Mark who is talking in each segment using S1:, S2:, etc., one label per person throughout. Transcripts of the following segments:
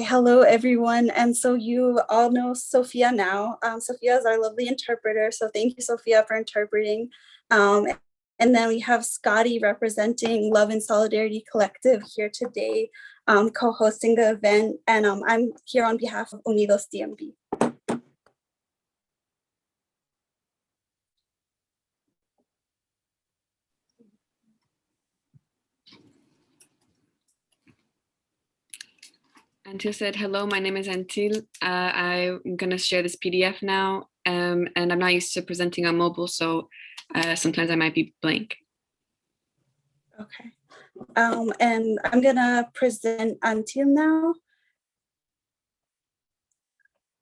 S1: hello everyone. And so you all know Sophia now. Sophia is our lovely interpreter. So thank you, Sophia, for interpreting. And then we have Scotty representing Love and Solidarity Collective here today, co-hosting the event. And I'm here on behalf of Unidos DMV.
S2: Antil said, hello, my name is Antil. I'm going to share this PDF now, and I'm not used to presenting on mobile, so sometimes I might be blank.
S1: Okay. And I'm going to present Antil now.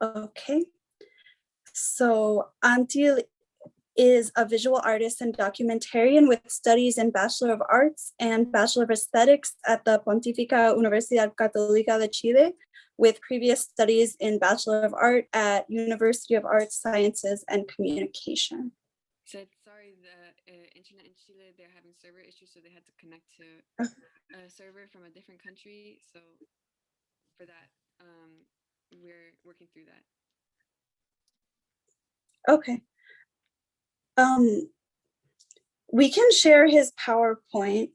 S1: Okay. So Antil is a visual artist and documentarian with studies in Bachelor of Arts and Bachelor of Aesthetics at the Pontificia Universidad Católica de Chile, with previous studies in Bachelor of Art at University of Arts, Sciences, and Communication.
S2: He said, sorry, the internet in Chile, they're having server issues, so they had to connect to a server from a different country. So for that, we're working through that.
S1: Okay. We can share his PowerPoint.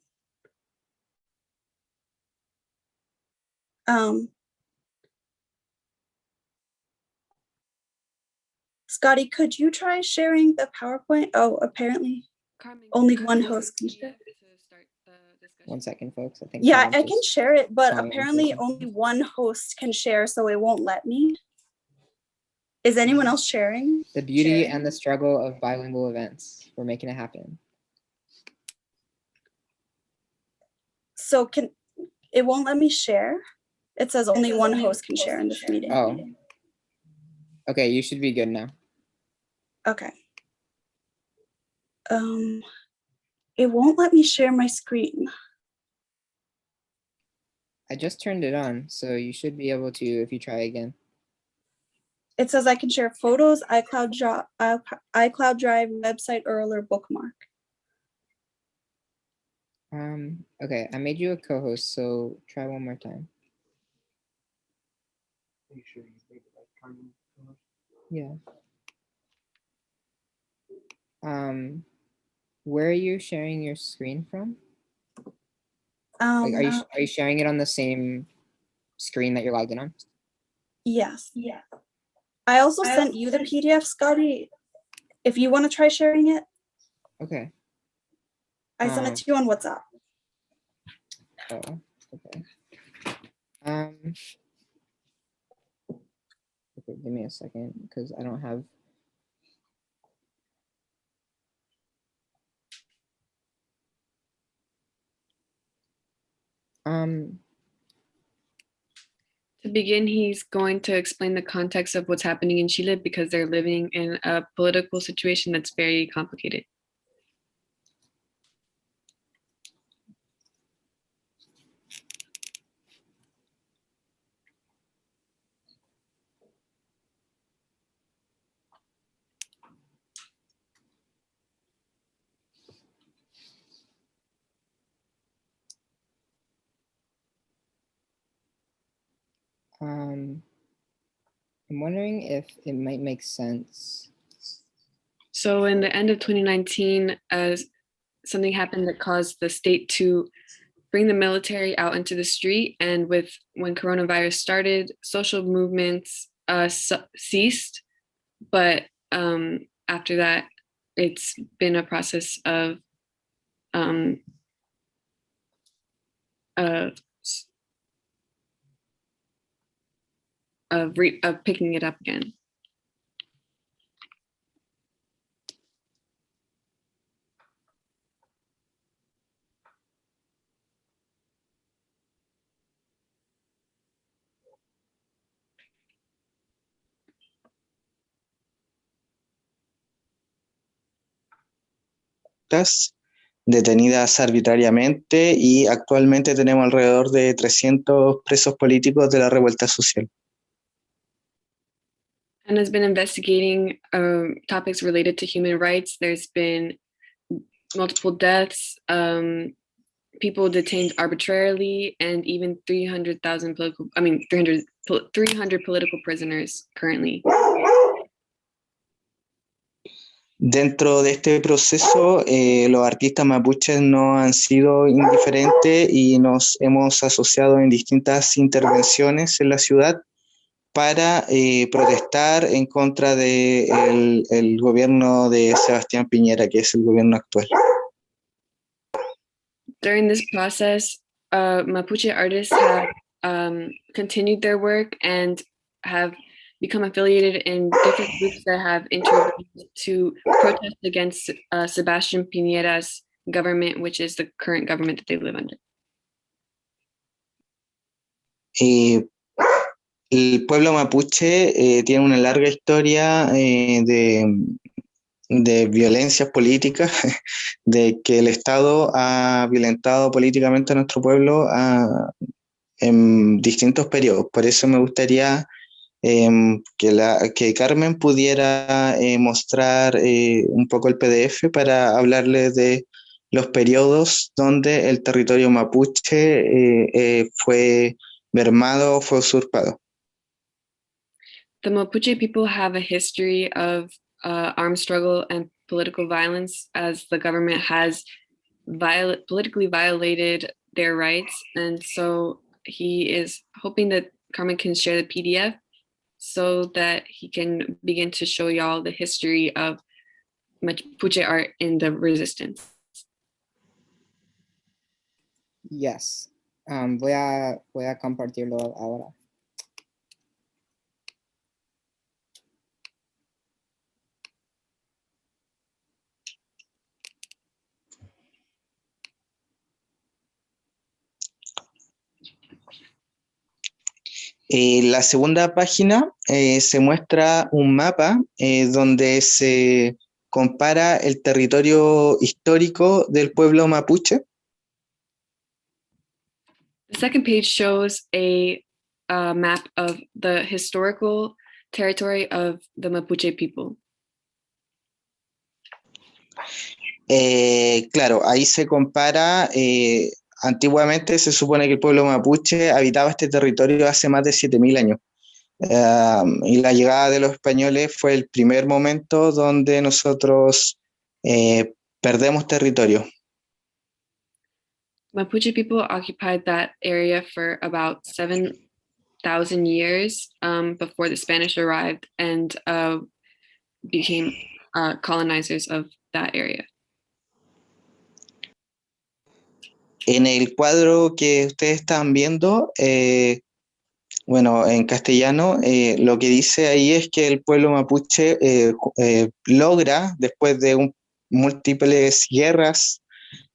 S1: Scotty, could you try sharing the PowerPoint? Oh, apparently
S2: Carmen,
S1: only one host can share.
S3: 1 second, folks. I think.
S1: Yeah, I can share it, but apparently only one host can share, so it won't let me. Is anyone else sharing?
S3: The beauty and the struggle of bilingual events. We're making it happen.
S1: So it won't let me share? It says only one host can share in this meeting.
S3: Oh. Okay, you should be good now.
S1: Okay. It won't let me share my screen.
S3: I just turned it on, so you should be able to if you try again.
S1: It says I can share photos, iCloud Drive, website, URL, or bookmark.
S3: Okay, I made you a co-host, so try one more time.
S4: Are you sure you made the right time?
S3: Yeah. Where are you sharing your screen from? Like, are you sharing it on the same screen that you're logged in on?
S1: Yes. Yeah. I also sent you the PDF, Scotty, if you want to try sharing it.
S3: Okay.
S1: I sent it to you on WhatsApp.
S3: Oh, okay. Okay, give me a second because I don't have.
S2: To begin, he's going to explain the context of what's happening in Chile because they're living in a political situation that's very complicated.
S3: I'm wondering if it might make sense.
S2: So in the end of 2019, something happened that caused the state to bring the military out into the street. And when coronavirus started, social movements ceased. But after that, it's been a process of picking it up again.
S4: Detenidas arbitrariamente y actualmente tenemos alrededor de 300 presos políticos de la revuelta social.
S2: And has been investigating topics related to human rights. There's been multiple deaths, people detained arbitrarily, and even 300,000 300 political prisoners currently.
S4: Dentro de este proceso, los artistas mapuches no han sido indiferentes y nos hemos asociado en distintas intervenciones en la ciudad para protestar en contra del el gobierno de Sebastián Piñera, que es el gobierno actual.
S2: During this process, Mapuche artists have continued their work and have become affiliated in different groups that have intervened to protest against Sebastián Piñera's government, which is the current government that they live under.
S4: El pueblo mapuche tiene una larga historia de violencias políticas, de que el Estado ha violentado políticamente a nuestro pueblo en distintos periodos. Por eso me gustaría que Carmen pudiera mostrar un poco el PDF para hablarles de los periodos donde el territorio mapuche fue mermado, fue usurpado.
S2: The Mapuche people have a history of armed struggle and political violence, as the government has politically violated their rights. And so he is hoping that Carmen can share the PDF so that he can begin to show y'all the history of Mapuche art in the resistance.
S3: Yes. Voy a compartirlo ahora.
S4: La segunda página se muestra un mapa donde se compara el territorio histórico del pueblo mapuche.
S2: The second page shows a map of the historical territory of the Mapuche people.
S4: Claro, ahí se compara. Antiguamente se supone que el pueblo mapuche habitaba este territorio hace más de 7.000 años. Y la llegada de los españoles fue el primer momento donde nosotros perdemos territorio.
S2: Mapuche people occupied that area for about 7,000 years before the Spanish arrived and became colonizers of that area.
S4: En el cuadro que ustedes están viendo, bueno, en castellano, lo que dice ahí es que el pueblo mapuche logra, después de múltiples guerras,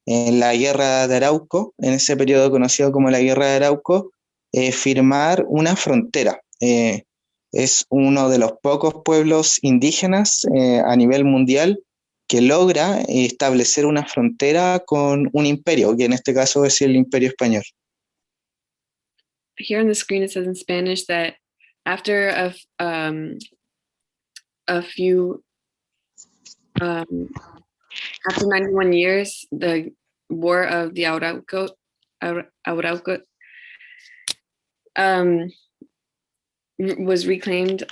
S4: en la guerra de Arauco, en ese periodo conocido como la guerra de Arauco, firmar una frontera. Es uno de los pocos pueblos indígenas a nivel mundial que logra establecer una frontera con un imperio, que en este caso es el Imperio Español.
S2: Here on the screen it says in Spanish that after after 91 years, the War of the Arauco was reclaimed,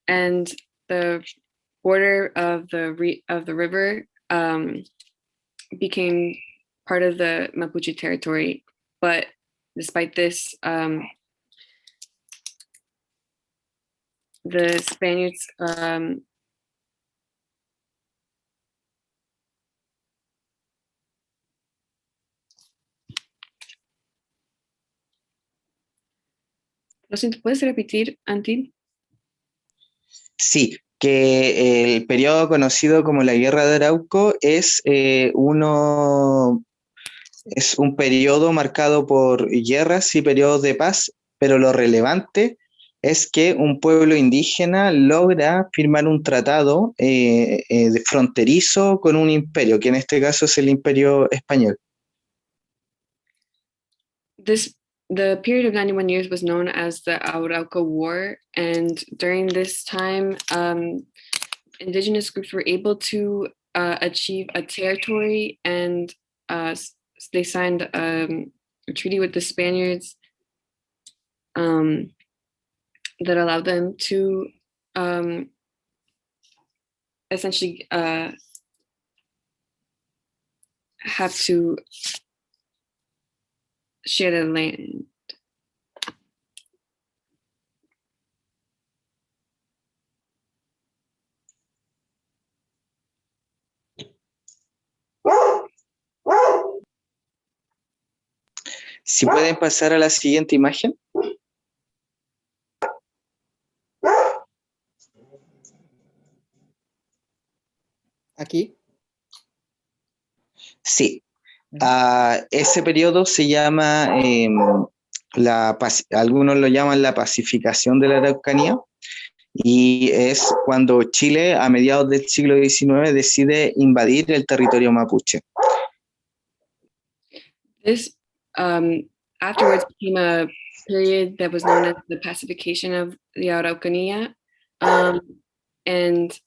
S2: and the border of the river became part of the Mapuche territory. But despite this, the Spaniards Lo siento, ¿puedes repetir, Antil?
S4: Sí, que el periodo conocido como la Guerra de Arauco es un periodo marcado por guerras y periodos de paz, pero lo relevante es que un pueblo indígena logra firmar un tratado fronterizo con un imperio, que en este caso es el Imperio Español.
S2: The period of 91 years was known as the Arauco War, and during this time, indigenous groups were able to achieve a territory, and they signed a treaty with the Spaniards that allowed them to essentially have to share the land.
S4: Si pueden pasar a la siguiente imagen.
S3: Aquí.
S4: Sí. Ese periodo se llama, algunos lo llaman la pacificación de la Araucanía, y es cuando Chile, a mediados del siglo XIX, decide invadir el territorio mapuche.
S2: This afterwards became a period that was known as the pacification of the Araucanía, and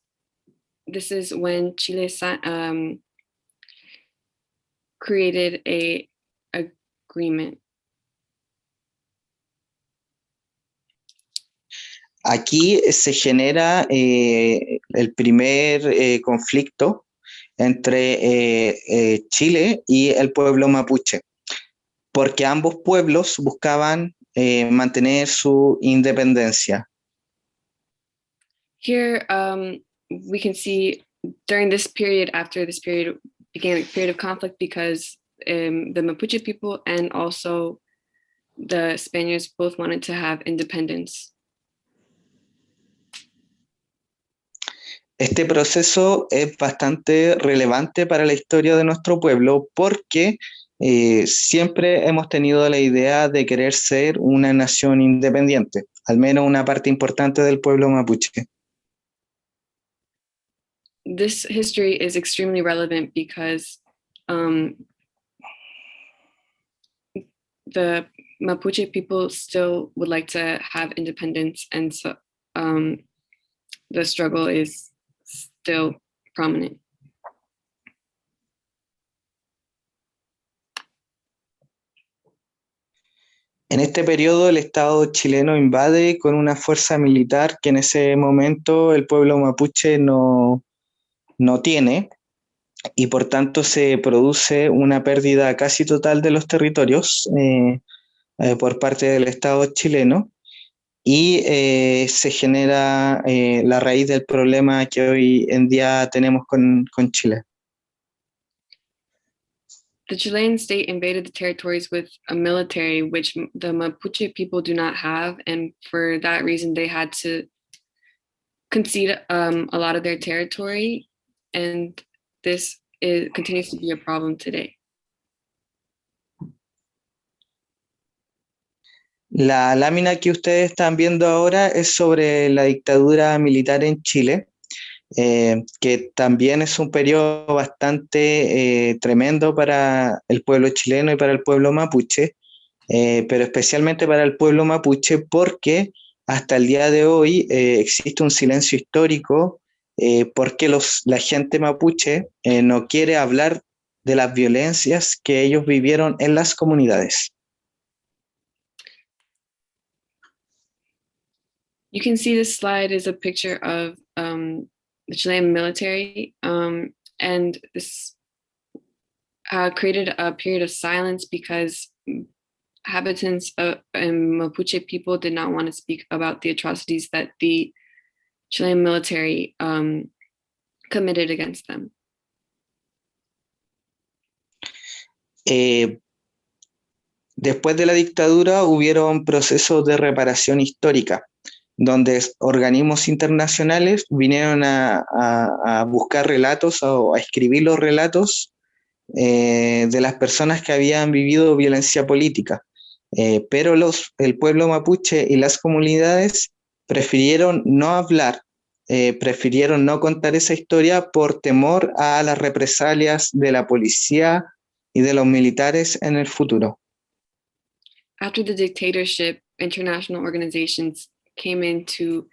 S2: this is when Chile created a agreement.
S4: Aquí se genera el primer conflicto entre Chile y el pueblo mapuche, porque ambos pueblos buscaban mantener su independencia.
S2: Here, we can see during this period, after this period, began a period of conflict because the Mapuche people and also the Spaniards both wanted to have independence.
S4: Este proceso es bastante relevante para la historia de nuestro pueblo porque siempre hemos tenido la idea de querer ser una nación independiente, al menos una parte importante del pueblo mapuche.
S2: This history is extremely relevant because the Mapuche people still would like to have independence, and so the struggle is still prominent.
S4: En este periodo el Estado chileno invade con una fuerza militar que en ese momento el pueblo mapuche no tiene, y por tanto se produce una pérdida casi total de los territorios por parte del Estado chileno, y se genera la raíz del problema que hoy en día tenemos con Chile.
S2: The Chilean state invaded the territories with a military, which the Mapuche people do not have, and for that reason they had to concede a lot of their territory, and this continues to be a problem today.
S4: La lámina que ustedes están viendo ahora es sobre la dictadura militar en Chile, que también es un periodo bastante tremendo para el pueblo chileno y para el pueblo mapuche, pero especialmente para el pueblo mapuche porque hasta el día de hoy existe un silencio histórico porque la gente mapuche no quiere hablar de las violencias que ellos vivieron en las comunidades.
S2: You can see this slide is a picture of the Chilean military, and this created a period of silence because inhabitants and Mapuche people did not want to speak about the atrocities that the Chilean military committed against them.
S4: Después de la dictadura hubieron procesos de reparación histórica, donde organismos internacionales vinieron a buscar relatos o a escribir los relatos de las personas que habían vivido violencia política. Pero el pueblo mapuche y las comunidades prefirieron no hablar, prefirieron no contar esa historia por temor a las represalias de la policía y de los militares en el futuro.
S2: After the dictatorship, international organizations came in to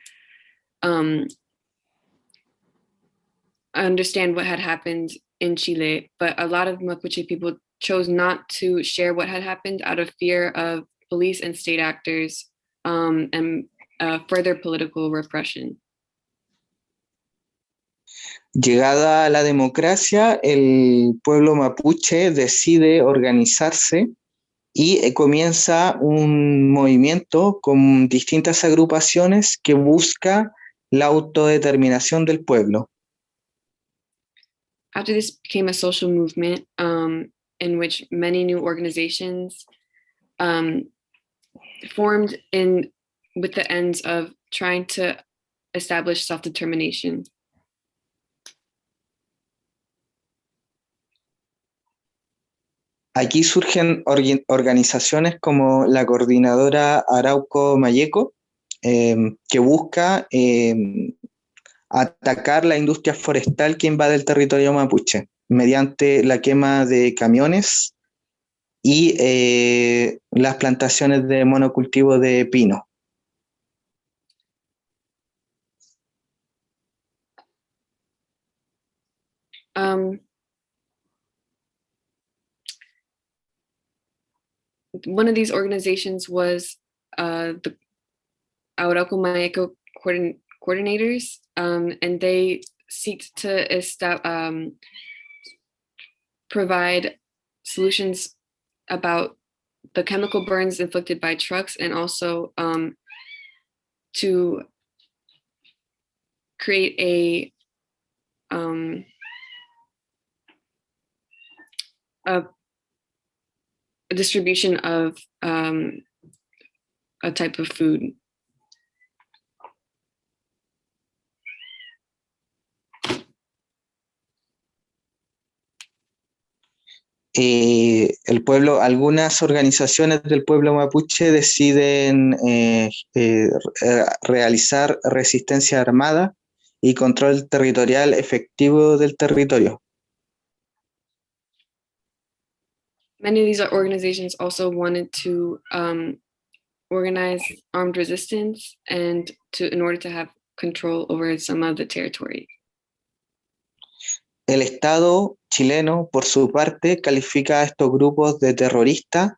S2: understand what had happened in Chile, but a lot of Mapuche people chose not to share what had happened out of fear of police and state actors and further political repression.
S4: Llegada la democracia, el pueblo mapuche decide organizarse y comienza un movimiento con distintas agrupaciones que busca la autodeterminación del pueblo.
S2: After this became a social movement in which many new organizations formed with the ends of trying to establish self-determination.
S4: Aquí surgen organizaciones como la Coordinadora Arauco Mayeco, que busca atacar la industria forestal que invade el territorio mapuche mediante la quema de camiones y las plantaciones de monocultivo de pino.
S2: One of these organizations was the Arauco Mayeco coordinators, and they seek to provide solutions about the chemical burns inflicted by trucks, and also to create a distribution of a type of food.
S4: Algunas organizaciones del pueblo mapuche deciden realizar resistencia armada y control territorial efectivo del territorio.
S2: Many of these organizations also wanted to organize armed resistance and in order to have control over some of the territory.
S4: El Estado chileno, por su parte, califica a estos grupos de terroristas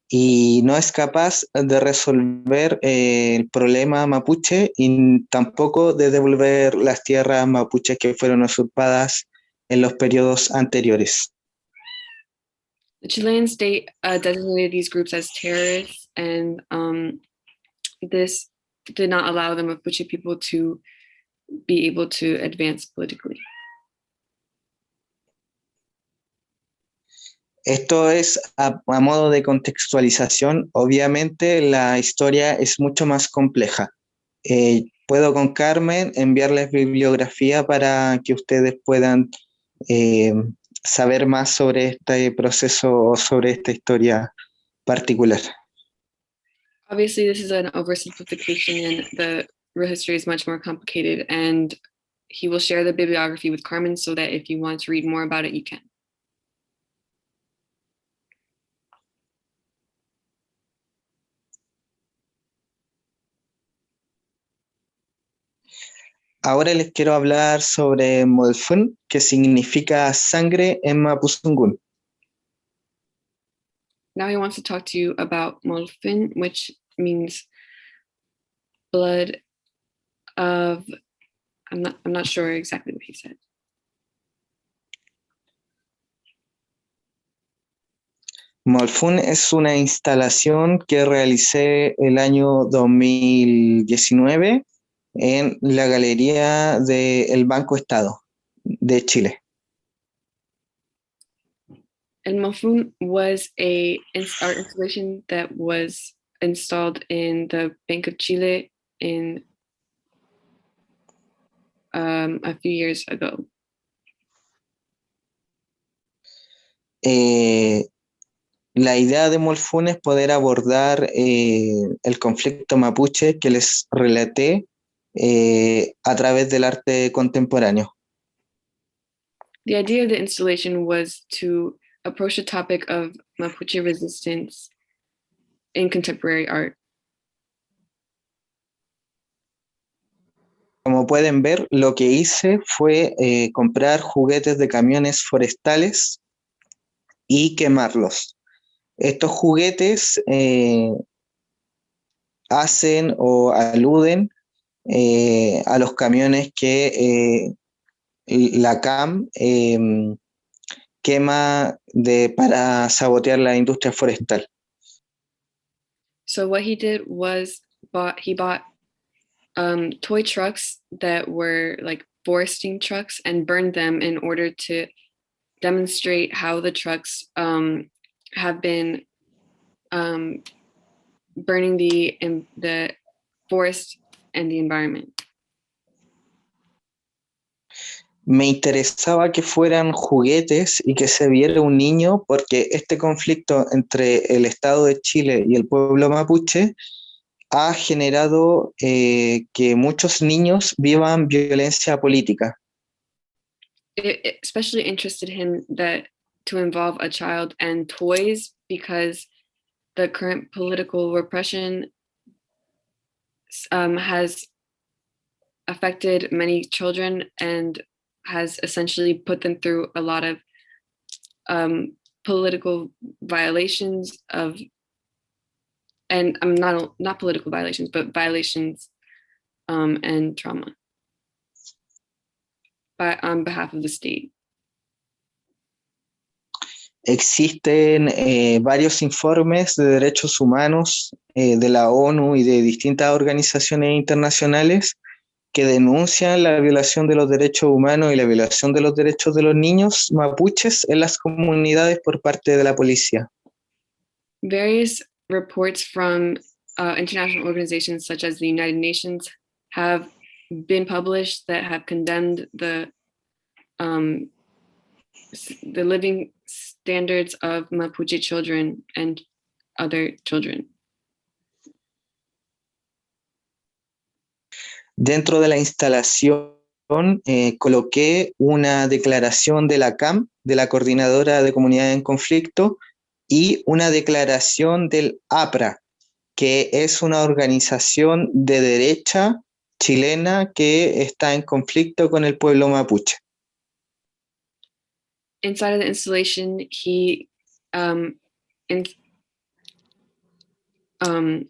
S4: y no es capaz de resolver el problema mapuche y tampoco de devolver las tierras mapuches que fueron usurpadas en los periodos anteriores.
S2: The Chilean state designated these groups as terrorists, and this did not allow the Mapuche people to be able to advance politically.
S4: Esto es a modo de contextualización. Obviamente la historia es mucho más compleja. Puedo con Carmen enviarles bibliografía para que ustedes puedan saber más sobre este proceso o sobre esta historia particular.
S2: Obviously, this is an oversimplification, and the real history is much more complicated, and he will share the bibliography with Carmen so that if you want to read more about it, you can.
S4: Ahora les quiero hablar sobre Molfún, que significa sangre en Mapuzungún.
S2: Now he wants to talk to you about Molfin, which means blood of, I'm not sure exactly what he said.
S4: Molfún es una instalación que realicé el año 2019 en la galería del Banco Estado de Chile.
S2: El Molfún was art installation that was installed in the Bank of Chile in a few years ago.
S4: La idea de Molfún es poder abordar el conflicto mapuche que les relaté a través del arte contemporáneo.
S2: The idea of the installation was to approach the topic of Mapuche resistance in contemporary art.
S4: Como pueden ver, lo que hice fue comprar juguetes de camiones forestales y quemarlos. Estos juguetes hacen o aluden a los camiones que la CAM quema para sabotear la industria forestal.
S2: So what he did was he bought toy trucks that were like foresting trucks and burned them in order to demonstrate how the trucks have been burning the forest and the environment.
S4: Me interesaba que fueran juguetes y que se viera un niño, porque este conflicto entre el Estado de Chile y el pueblo mapuche ha generado que muchos niños vivan violencia política.
S2: It especially interested him that to involve a child and toys, because the current political repression has affected many children and has essentially put them through a lot of political violations and not political violations, but violations and trauma on behalf of the state.
S4: Existen varios informes de derechos humanos de la ONU y de distintas organizaciones internacionales que denuncian la violación de los derechos humanos y la violación de los derechos de los niños mapuches en las comunidades por parte de la policía.
S2: Various reports from international organizations such as the United Nations have been published that have condemned the living standards of Mapuche children and other children.
S4: Dentro de la instalación coloqué una declaración de la CAM, de la Coordinadora de Comunidades en Conflicto, y una declaración del APRA, que es una organización de derecha chilena que está en conflicto con el pueblo mapuche.
S2: Inside of the installation, he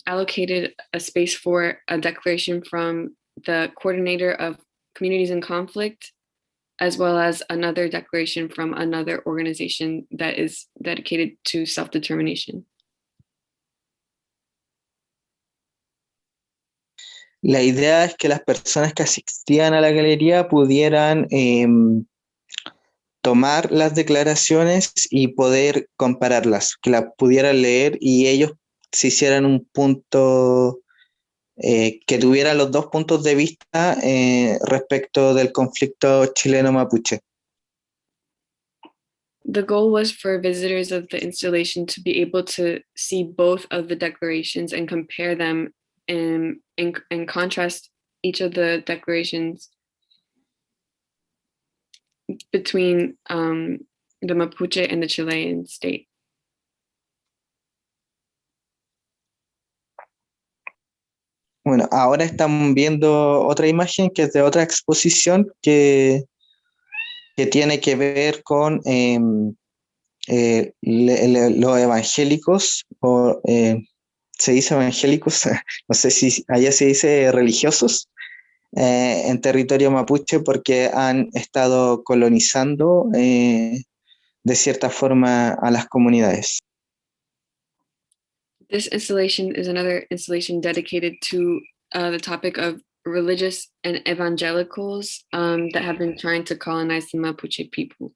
S2: allocated a space for a declaration from the coordinator of communities in conflict, as well as another declaration from another organization that is dedicated to self-determination.
S4: La idea es que las personas que asistían a la galería pudieran tomar las declaraciones y poder compararlas, que las pudieran leer y ellos se hicieran un punto, que tuvieran los dos puntos de vista respecto del conflicto chileno-mapuche.
S2: The goal was for visitors of the installation to be able to see both of the declarations and compare them and contrast each of the declarations between the Mapuche and the Chilean state.
S4: Bueno, ahora estamos viendo otra imagen que es de otra exposición que tiene que ver con los evangélicos, o se dice evangélicos, no sé si allá se dice religiosos, en territorio mapuche, porque han estado colonizando de cierta forma a las comunidades.
S2: This installation is another installation dedicated to the topic of religious and evangelicals that have been trying to colonize the Mapuche people.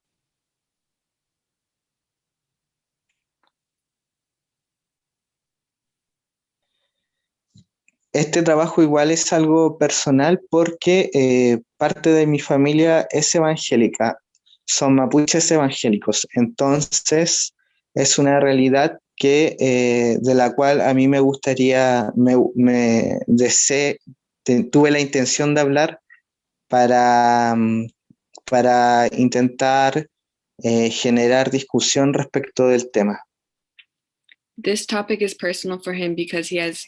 S4: Este trabajo igual es algo personal porque parte de mi familia es evangélica, son mapuches evangélicos, entonces es una realidad que de la cual a mí me gustaría, tuve la intención de hablar para intentar generar discusión respecto del tema.
S2: This topic is personal for him because he has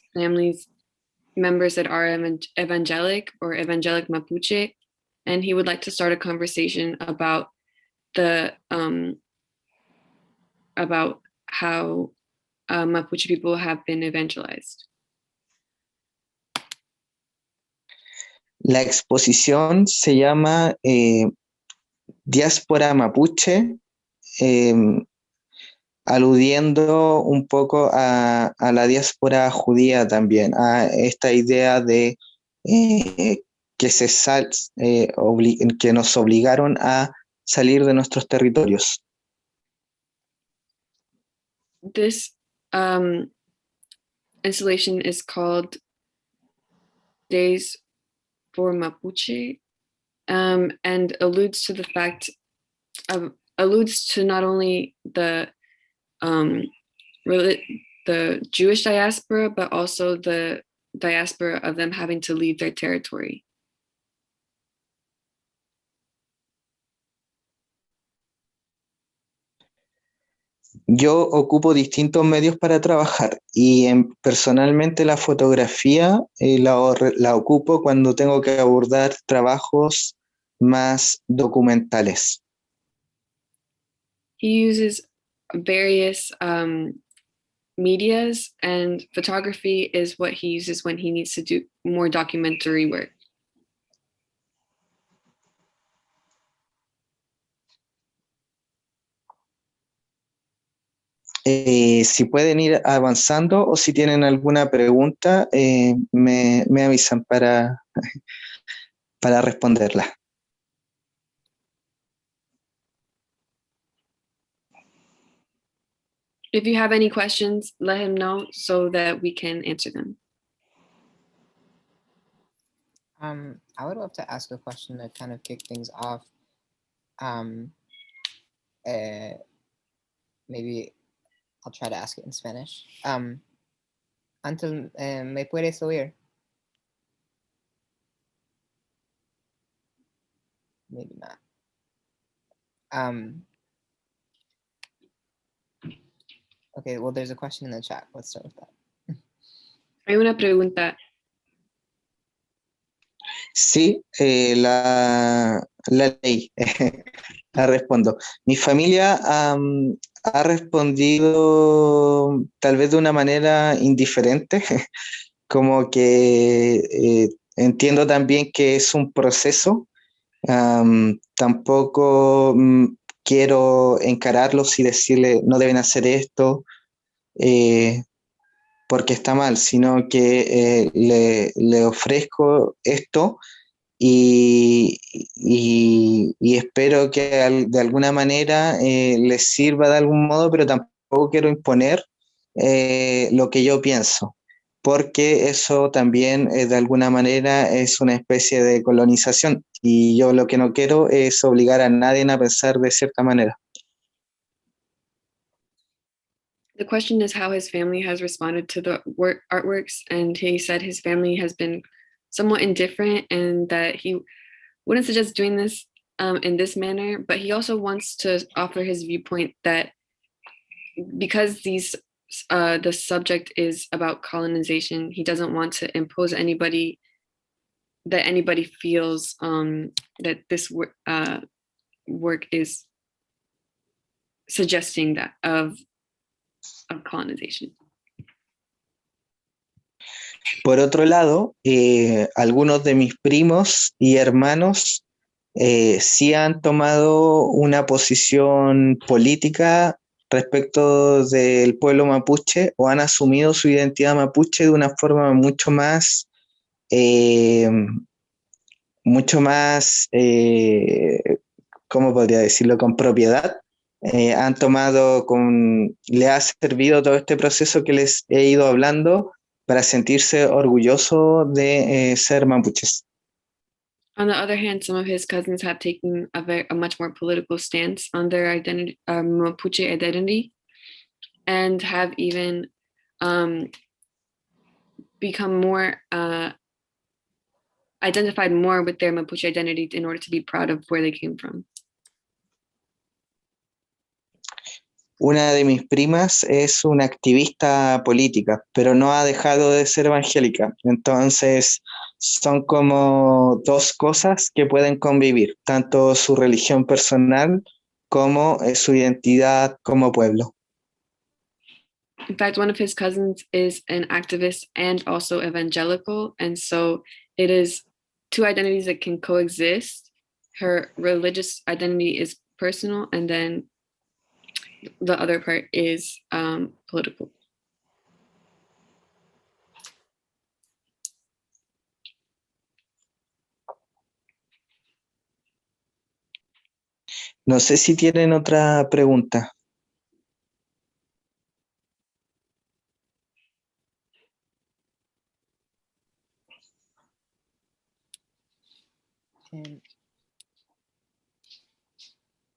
S2: members that are evangelic or evangelic Mapuche, and he would like to start a conversation about the about how Mapuche people have been evangelized.
S4: La exposición se llama Diáspora Mapuche, aludiendo un poco a la diáspora judía también, a esta idea de que nos obligaron a salir de nuestros territorios.
S2: This installation is called Days for Mapuche, and alludes to the fact of alludes to not only the Jewish diaspora, but also the diaspora of them having to leave their territory.
S4: Yo ocupo distintos medios para trabajar y personalmente la fotografía la ocupo cuando tengo que abordar trabajos más documentales.
S2: He uses various medias, and photography is what he uses when he needs to do more documentary work.
S4: Si pueden ir avanzando o si tienen alguna pregunta, me avisan para responderla.
S2: If you have any questions, let him know so that we can answer them.
S3: I would love to ask a question to kind of kick things off. Maybe I'll try to ask it in Spanish. Anton, ¿me puedes oír? Maybe not. Okay, well, there's a question in the chat. Let's start with that.
S2: Hay una pregunta.
S4: Sí, la ley. La respondo. Mi familia ha respondido tal vez de una manera indiferente, como que entiendo también que es un proceso. Tampoco quiero encararlos y decirle no deben hacer esto porque está mal, sino que le ofrezco esto y espero que de alguna manera les sirva de algún modo, pero tampoco quiero imponer lo que yo pienso, porque eso también de alguna manera es una especie de colonización y yo lo que no quiero es obligar a nadie a pensar de cierta manera.
S2: The question is how his family has responded to the artworks, and he said his family has been somewhat indifferent and that he wouldn't suggest doing this in this manner, but he also wants to offer his viewpoint that because the subject is about colonization, he doesn't want to impose anybody feels that this work is suggesting that of colonization.
S4: Por otro lado, algunos de mis primos y hermanos sí han tomado una posición política respecto del pueblo mapuche o han asumido su identidad mapuche de una forma mucho más, ¿cómo podría decirlo?, con propiedad. Han tomado le ha servido todo este proceso que les he ido hablando para sentirse orgulloso de ser mapuches.
S2: On the other hand, some of his cousins have taken a much more political stance on their identity, Mapuche identity, and have even become more identified more with their Mapuche identity in order to be proud of where they came from.
S4: Una de mis primas es una activista política, pero no ha dejado de ser evangélica. Entonces, son como dos cosas que pueden convivir, tanto su religión personal como su identidad como pueblo.
S2: In fact, one of his cousins is an activist and also evangelical. And so it is two identities that can coexist. Her religious identity is personal, and then the other part is political.
S4: No sé si tienen otra pregunta.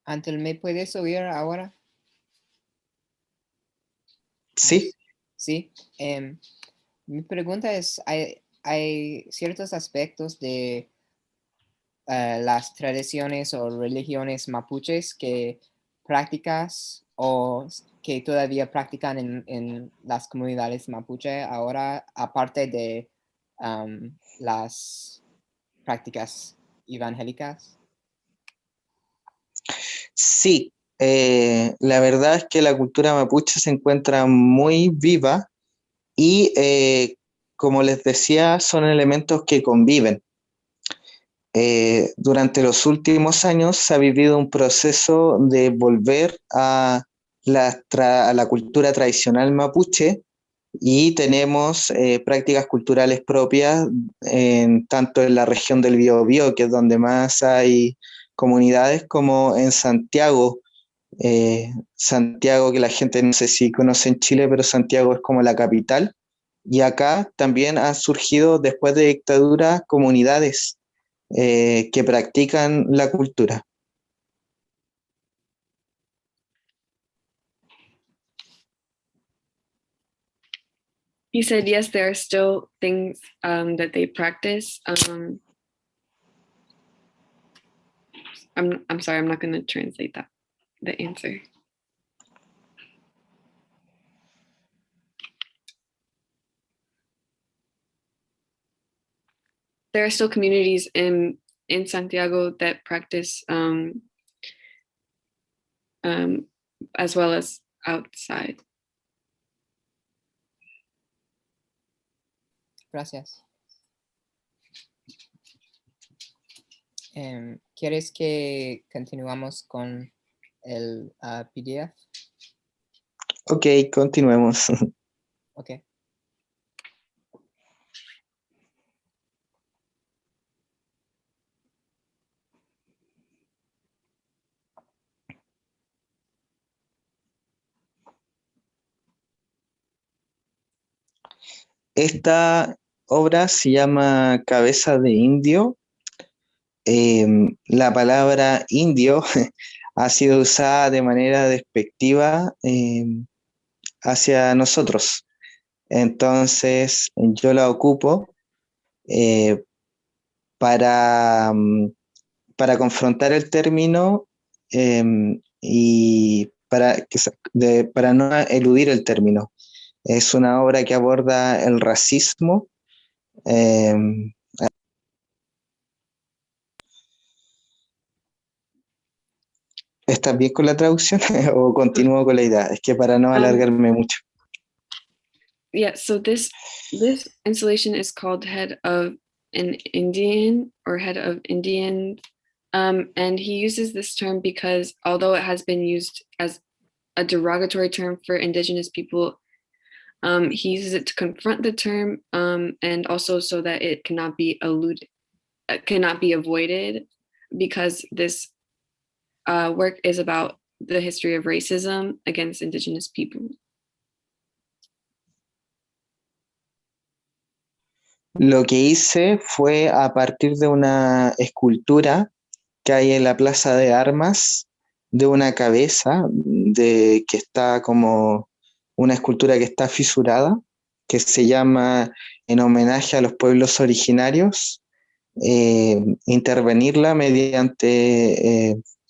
S3: Antel, ¿me puedes oír ahora?
S4: Sí.
S3: Sí. Mi pregunta es, ¿hay ciertos aspectos de las tradiciones o religiones mapuches que practicas o que todavía practican en las comunidades mapuche ahora, aparte de las prácticas evangélicas?
S4: Sí, la verdad es que la cultura mapuche se encuentra muy viva y, como les decía, son elementos que conviven. Durante los últimos años se ha vivido un proceso de volver a la cultura tradicional mapuche y tenemos prácticas culturales propias tanto en la región del Biobío, que es donde más hay comunidades, como en Santiago. Santiago, que la gente no sé si conoce en Chile, pero Santiago es como la capital. Y acá también han surgido, después de dictadura, comunidades que practican la cultura.
S2: He said, yes, there are still things that they practice. I'm sorry, I'm not going to translate the answer. There are still communities in Santiago that practice as well as outside.
S3: Gracias. ¿Quieres que continuamos con el PDF?
S4: Ok, continuemos.
S3: Ok.
S4: Esta obra se llama Cabeza de Indio. La palabra indio ha sido usada de manera despectiva hacia nosotros. Entonces yo la ocupo para, para confrontar el término y para no eludir el término. Es una obra que aborda el racismo. ¿Estás bien con la traducción o continúo con la idea? Es que para no alargarme mucho.
S2: Yeah, so this installation is called Head of an Indian or Head of Indian. And he uses this term because although it has been used as a derogatory term for indigenous people, he uses it to confront the term and also so that it cannot be avoided, because this work is about the history of racism against indigenous people.
S4: Lo que hice fue, a partir de una escultura que hay en la Plaza de Armas, de una cabeza que está como una escultura que está fisurada, que se llama En homenaje a los pueblos originarios, intervenirla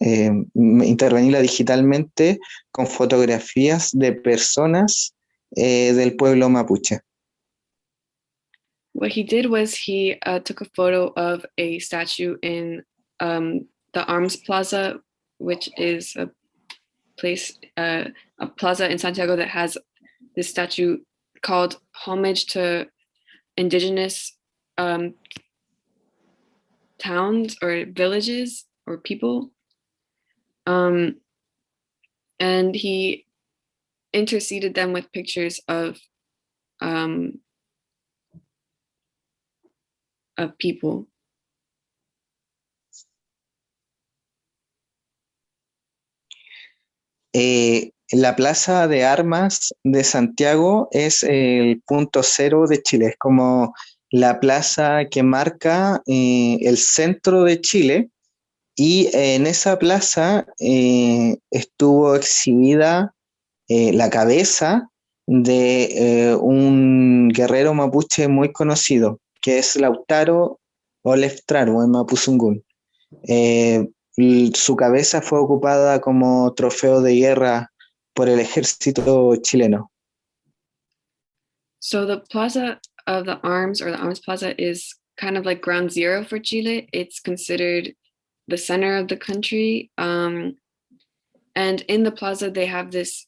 S4: intervenirla digitalmente con fotografías de personas del pueblo mapuche.
S2: What he did was he took a photo of a statue in the Arms Plaza, which is a place, a plaza in Santiago that has this statue called Homage to Indigenous towns or villages or people. And he interceded them with pictures of people.
S4: La Plaza de Armas de Santiago es el punto cero de Chile, es como la plaza que marca el centro de Chile, y en esa plaza estuvo exhibida la cabeza de un guerrero mapuche muy conocido, que es Lautaro Oleftraru en Mapuzungún. Su cabeza fue ocupada como trofeo de guerra por el ejército chileno.
S2: So the Plaza of the Arms, or the Arms Plaza, is kind of like ground zero for Chile. It's considered the center of the country. And in the plaza, they have this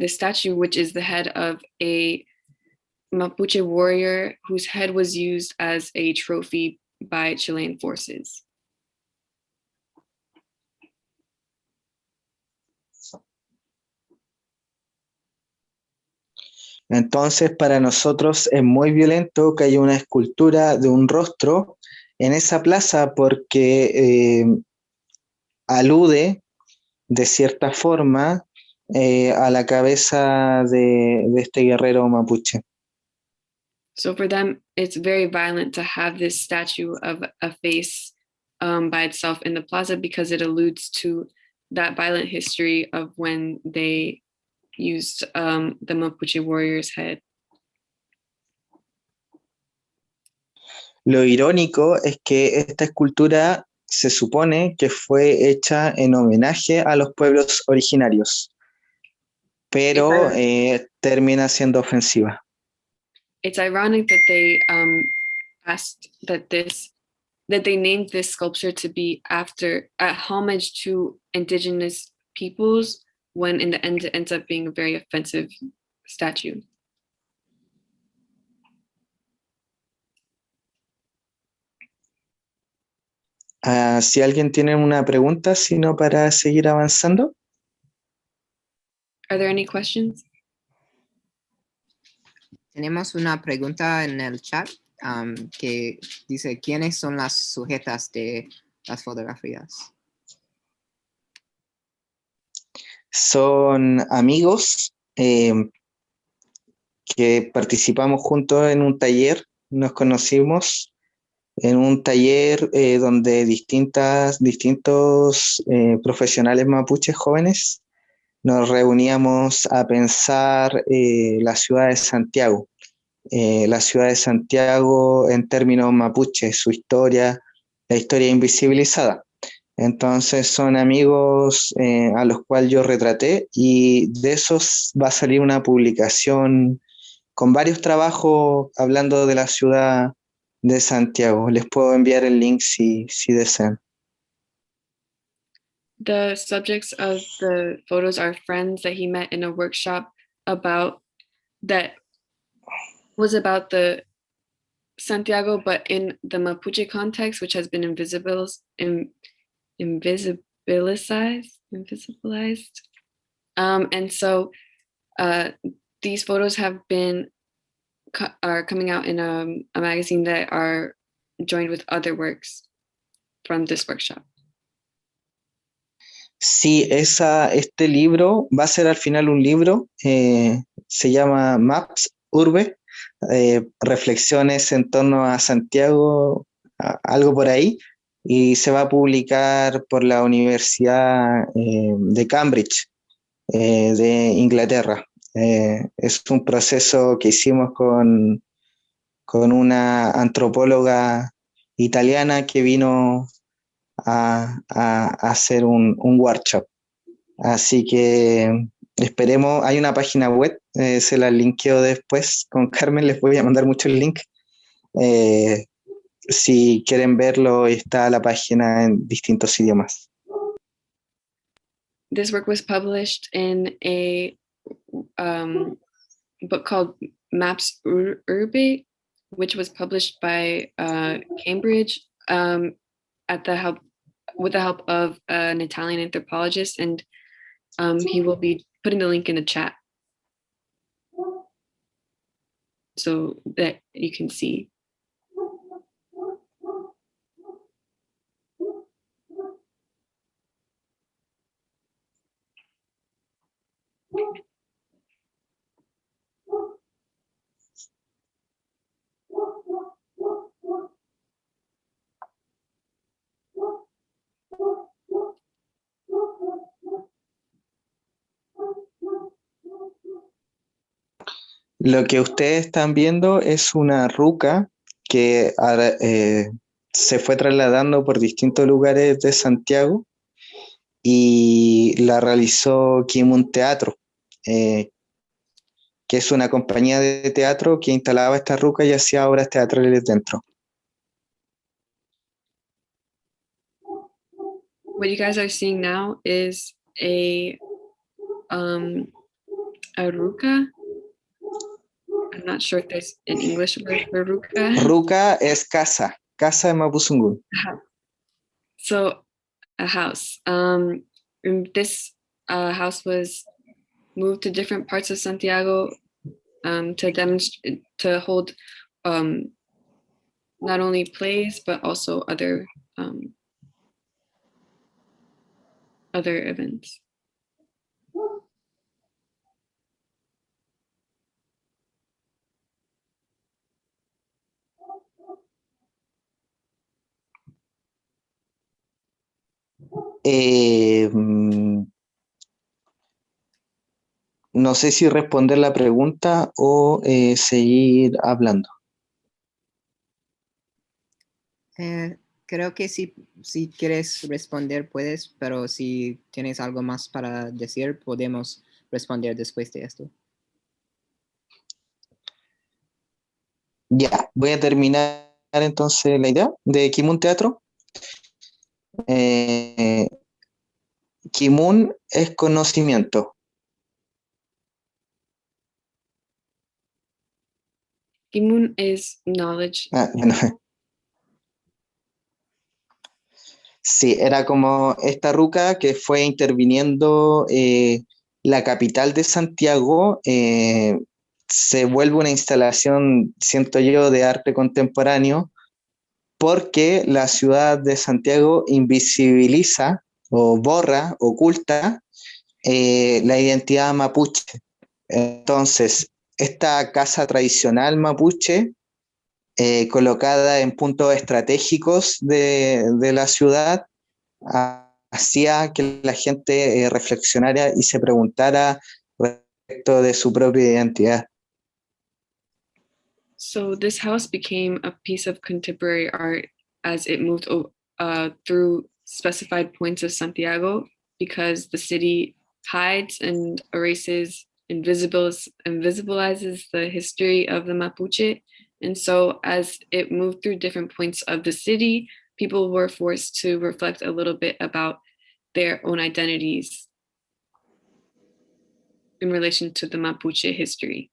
S2: statue, which is the head of a Mapuche warrior whose head was used as a trophy by Chilean forces.
S4: Entonces, para nosotros es muy violento que haya una escultura de un rostro en esa plaza porque alude de cierta forma a la cabeza de este guerrero mapuche.
S2: So for them, it's very violent to have this statue of a face by itself in the plaza because it alludes to that violent history of when they used the Mapuche warrior's head.
S4: Lo irónico es que esta escultura se supone que fue hecha en homenaje a los pueblos originarios, pero termina siendo ofensiva.
S2: It's ironic that they asked that they named this sculpture to be after a homage to indigenous peoples, when in the end it ends up being a very offensive statue.
S4: Si alguien tiene una pregunta, sino para seguir avanzando.
S2: Are there any questions?
S3: Tenemos una pregunta en el chat que dice, ¿quiénes son las sujetas de las fotografías?
S4: Son amigos que participamos juntos en un taller, nos conocimos en un taller donde distintos profesionales mapuches jóvenes nos reuníamos a pensar la ciudad de Santiago. La ciudad de Santiago en términos mapuches, su historia, la historia invisibilizada. Entonces son amigos a los cuales yo retraté, y de esos va a salir una publicación con varios trabajos hablando de la ciudad de Santiago. Les puedo enviar el link si desean.
S2: The subjects of the photos are friends that he met in a workshop about the Santiago, but in the Mapuche context, which has been invisibilized. And so these photos are coming out in a magazine that are joined with other works from this workshop.
S4: Sí, este libro va a ser al final un libro, se llama Maps Urbe, reflexiones en torno a Santiago, algo por ahí, y se va a publicar por la Universidad de Cambridge, de Inglaterra. Es un proceso que hicimos con una antropóloga italiana que vino a hacer un workshop. Así que esperemos, hay una página web, se la linkeo después con Carmen, les voy a mandar mucho el link. Si quieren verlo, está la página en distintos idiomas.
S2: This work was published in a book called Maps Urbe, which was published by Cambridge with the help of an Italian anthropologist, and he will be putting the link in the chat so that you can see.
S4: Lo que ustedes están viendo es una ruca que se fue trasladando por distintos lugares de Santiago y la realizó Kimun Teatro, que es una compañía de teatro que instalaba esta ruca y hacía obras teatrales dentro.
S2: What you guys are seeing now is a ruca. I'm not sure if there's an English word for ruca.
S4: Ruca es casa en Mapuzungún.
S2: So a house. This house was moved to different parts of Santiago to hold not only plays but also other events.
S4: No sé si responder la pregunta o seguir hablando.
S3: Creo que si quieres responder puedes, pero si tienes algo más para decir, podemos responder después de esto.
S4: Ya, voy a terminar entonces la idea de Kimun Teatro. Kimun es conocimiento.
S2: Kimun is knowledge.
S4: Bueno. Sí, era como esta ruca que fue interviniendo la capital de Santiago, se vuelve una instalación, siento yo, de arte contemporáneo, porque la ciudad de Santiago invisibiliza o borra, oculta la identidad mapuche. Entonces, esta casa tradicional mapuche, colocada en puntos estratégicos de la ciudad, hacía que la gente reflexionara y se preguntara respecto de su propia identidad.
S2: So this house became a piece of contemporary art as it moved through specified points of Santiago, because the city hides and erases, invisibilizes the history of the Mapuche. And so as it moved through different points of the city, people were forced to reflect a little bit about their own identities in relation to the Mapuche history.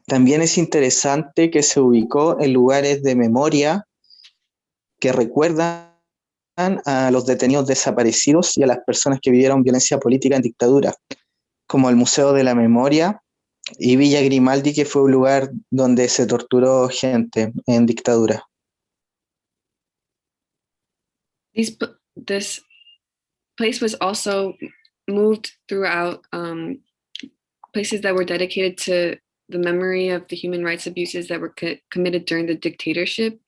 S4: También es interesante que se ubicó en lugares de memoria que recuerdan a los detenidos desaparecidos y a las personas que vivieron violencia política en dictadura, como el Museo de la Memoria y Villa Grimaldi, que fue un lugar donde se torturó gente en dictadura.
S2: This place was also moved throughout places that were dedicated to the memory of the human rights abuses that were committed during the dictatorship,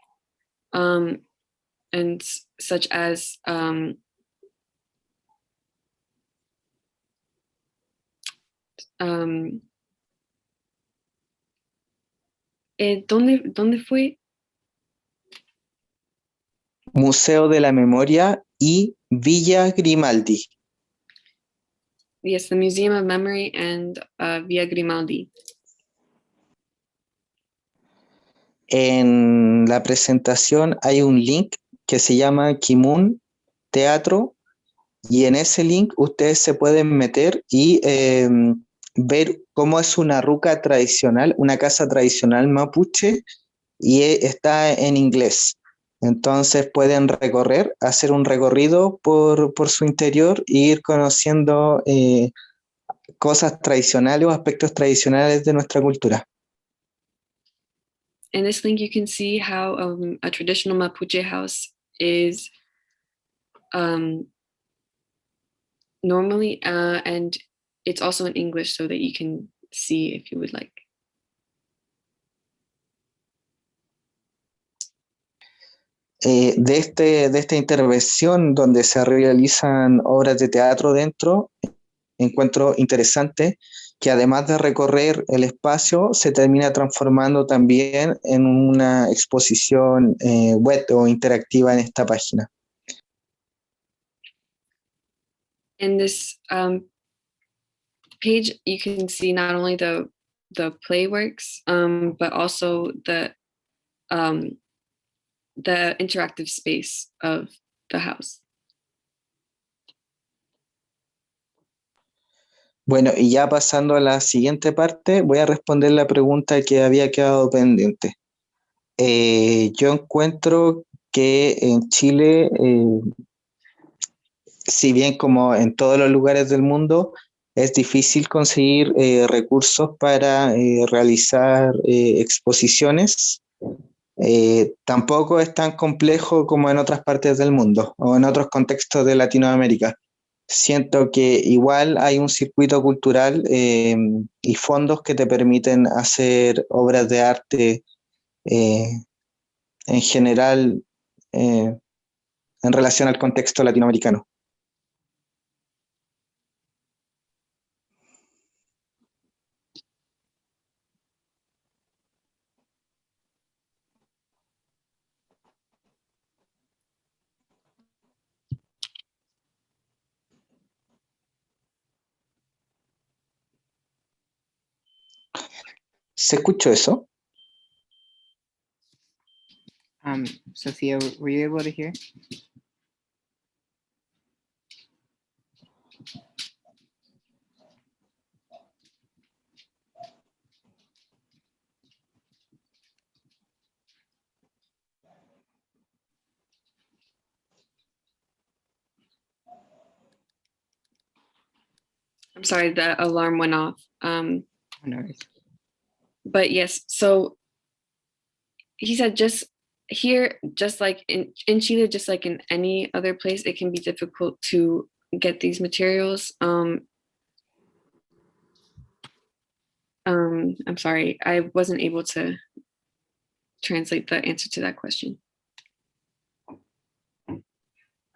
S2: and such as ¿Dónde fue?
S4: Museo de la Memoria y Villa Grimaldi.
S2: Yes, the Museum of Memory and Villa Grimaldi.
S4: En la presentación hay un link que se llama Kimun Teatro, y en ese link ustedes se pueden meter y ver cómo es una ruca tradicional, una casa tradicional mapuche, y está en inglés. Entonces pueden hacer un recorrido por su interior e ir conociendo cosas tradicionales o aspectos tradicionales de nuestra cultura.
S2: In this link, you can see how a traditional Mapuche house is normally, and it's also in English so that you can see if you would like.
S4: De esta intervención donde se realizan obras de teatro dentro, encuentro interesante que además de recorrer el espacio, se termina transformando también en una exposición web o interactiva en esta página.
S2: In this page, you can see not only the play works, but also the interactive space of the house.
S4: Bueno, y ya pasando a la siguiente parte, voy a responder la pregunta que había quedado pendiente. Yo encuentro que en Chile, si bien como en todos los lugares del mundo, es difícil conseguir recursos para realizar exposiciones, tampoco es tan complejo como en otras partes del mundo o en otros contextos de Latinoamérica. Siento que igual hay un circuito cultural y fondos que te permiten hacer obras de arte en general en relación al contexto latinoamericano. ¿Se escuchó eso?
S3: Sophia, were you able to hear?
S2: I'm sorry, the alarm went off.
S3: No worries.
S2: But yes, so he said just here, just like in Chile, just like in any other place, it can be difficult to get these materials. I'm sorry, I wasn't able to translate the answer to that question.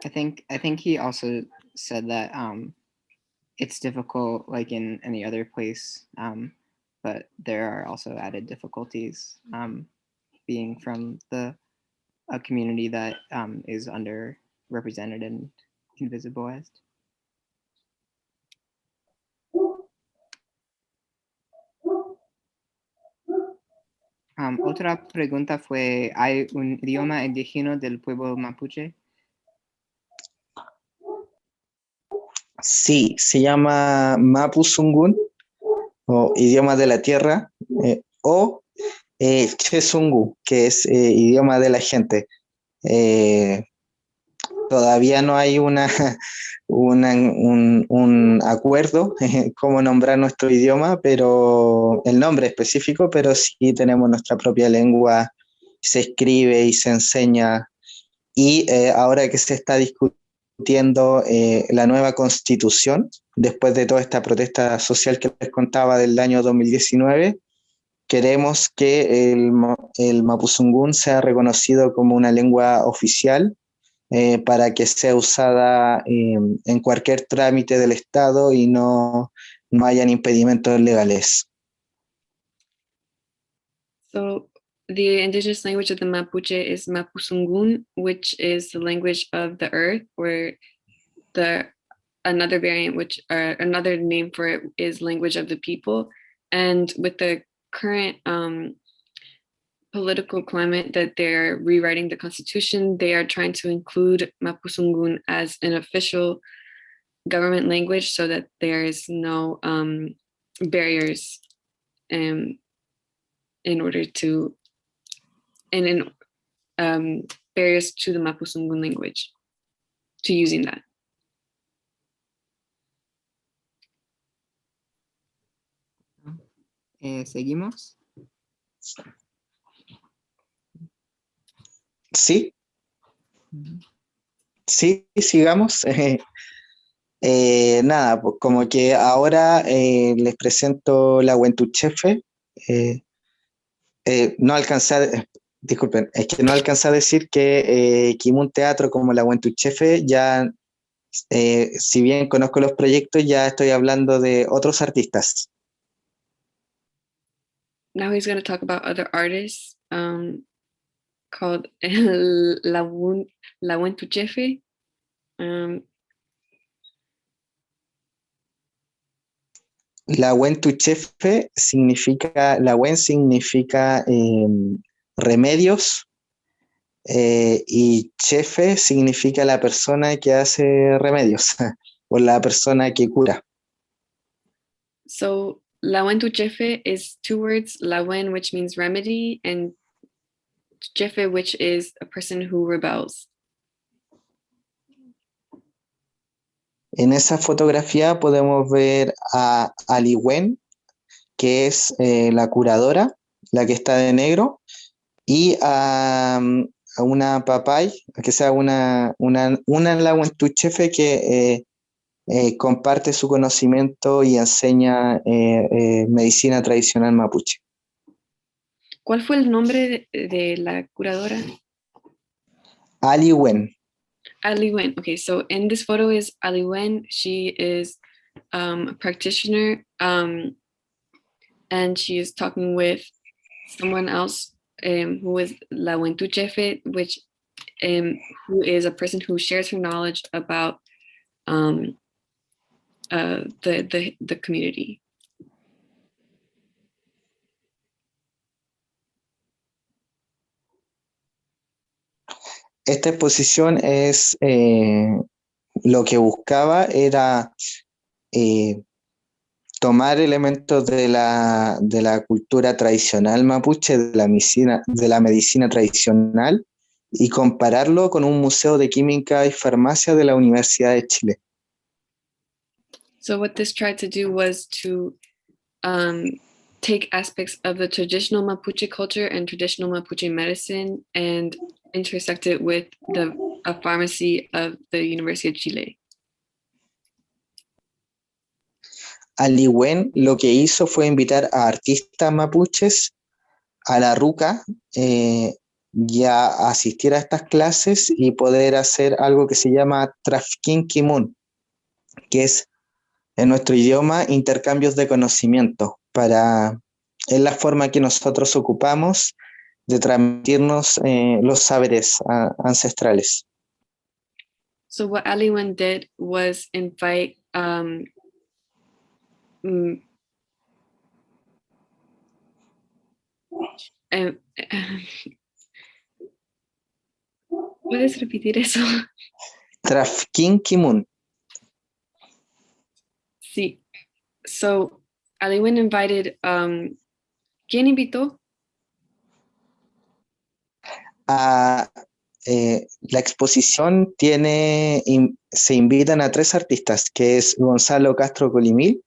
S3: I think he also said that it's difficult like in any other place, but there are also added difficulties being from a community that is underrepresented and invisibilized. Otra pregunta fue, ¿hay un idioma indígena del pueblo mapuche?
S4: Sí, se llama Mapuzungún o idioma de la tierra o Chesungu, que es idioma de la gente. Todavía no hay un acuerdo cómo nombrar nuestro idioma, pero el nombre específico, pero sí tenemos nuestra propia lengua, se escribe y se enseña. Y ahora que se está discutiendo la nueva constitución, después de toda esta protesta social que les contaba del año 2019, queremos que el Mapuzungún sea reconocido como una lengua oficial para que sea usada en cualquier trámite del Estado y no hayan impedimentos legales.
S2: So the indigenous language of the Mapuche is Mapuzungún, which is the language of the earth, where another variant, which another name for it is language of the people. And with the current political climate that they're rewriting the constitution, they are trying to include Mapuzungún as an official government language so that there is no barriers in order to, and in barriers to the Mapuzungun language, to using that.
S3: ¿Seguimos?
S4: Sí, sí, sigamos. Nada, pues como que ahora les presento la Huentuchefe. No alcancé, disculpen, es que no alcancé a decir que un teatro como la Huentuchefe ya, si bien conozco los proyectos, ya estoy hablando de otros artistas.
S2: Now he's going to talk about other artists called La Huentuchefe.
S4: La Huentuchefe significa, la Huen significa remedios, y chefe significa la persona que hace remedios o la persona que cura.
S2: So La Huentuchefe is two words, La Huen, which means remedy, and Chefe, which is a person who rebels.
S4: En esa fotografía podemos ver a Ali Wen, que es la curadora, la que está de negro, y a una papay, que sea una la Huentuchefe que comparte su conocimiento y enseña medicina tradicional mapuche.
S2: ¿Cuál fue el nombre de la curadora?
S4: Ali Wen.
S2: Ali Wen. Okay, so in this photo is Ali Wen. She is a practitioner, and she is talking with someone else who is La Huentuchefe, which who is a person who shares her knowledge about the community.
S4: Esta exposición es lo que buscaba era tomar elementos de la cultura tradicional mapuche, de la medicina tradicional, y compararlo con un museo de química y farmacia de la Universidad de Chile.
S2: So what this tried to do was to take aspects of the traditional Mapuche culture and traditional Mapuche medicine and intersect it with a pharmacy of the University of Chile.
S4: Ali Wen lo que hizo fue invitar a artistas mapuches a la ruca y a asistir a estas clases y poder hacer algo que se llama Trafkin Kimun, que es en nuestro idioma intercambios de conocimiento. Es la forma que nosotros ocupamos de transmitirnos los saberes ancestrales.
S2: So what Ali Wen did was invite ¿puedes repetir eso?
S4: Trafkin Kimun.
S2: Sí. So Ali Wen invited, ¿quién invitó?
S4: La exposición se invitan a 3 artistas, que es Gonzalo Castro Colimil,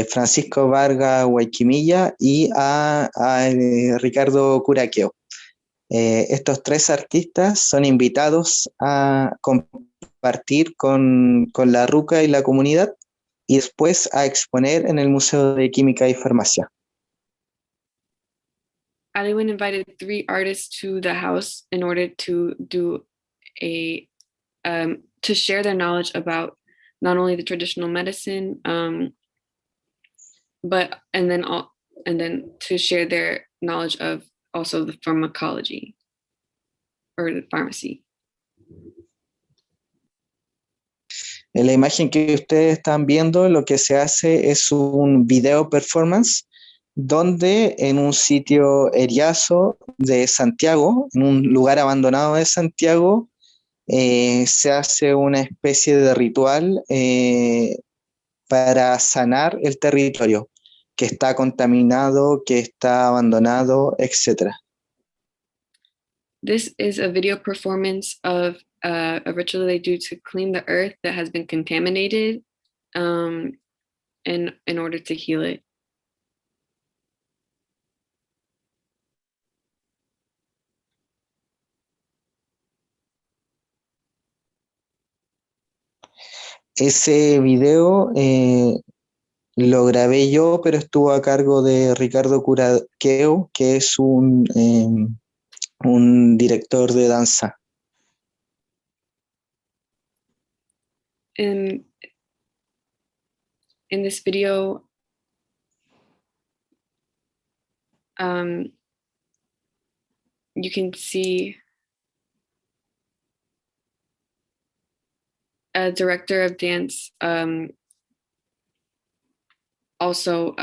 S4: Francisco Vargas Guayquimilla y a Ricardo Curaqueo. Estos 3 artistas son invitados a compartir con la ruca y la comunidad y después a exponer en el Museo de Química y Farmacia.
S2: Ali Wen invited 3 artists to the house in order to do to share their knowledge about not only the traditional medicine, but and then to share their knowledge of also the pharmacology or the pharmacy.
S4: En la imagen que ustedes están viendo, lo que se hace es un video performance donde en un sitio eriazo de Santiago, en un lugar abandonado de Santiago, se hace una especie de ritual para sanar el territorio. que está contaminado, que está abandonado, etc.
S2: This is a video performance of a ritual they do to clean the earth that has been contaminated in order to heal it.
S4: Ese video lo grabé yo, pero estuvo a cargo de Ricardo Curaqueo, que es un director de danza.
S2: In this video, you can see a director of dance also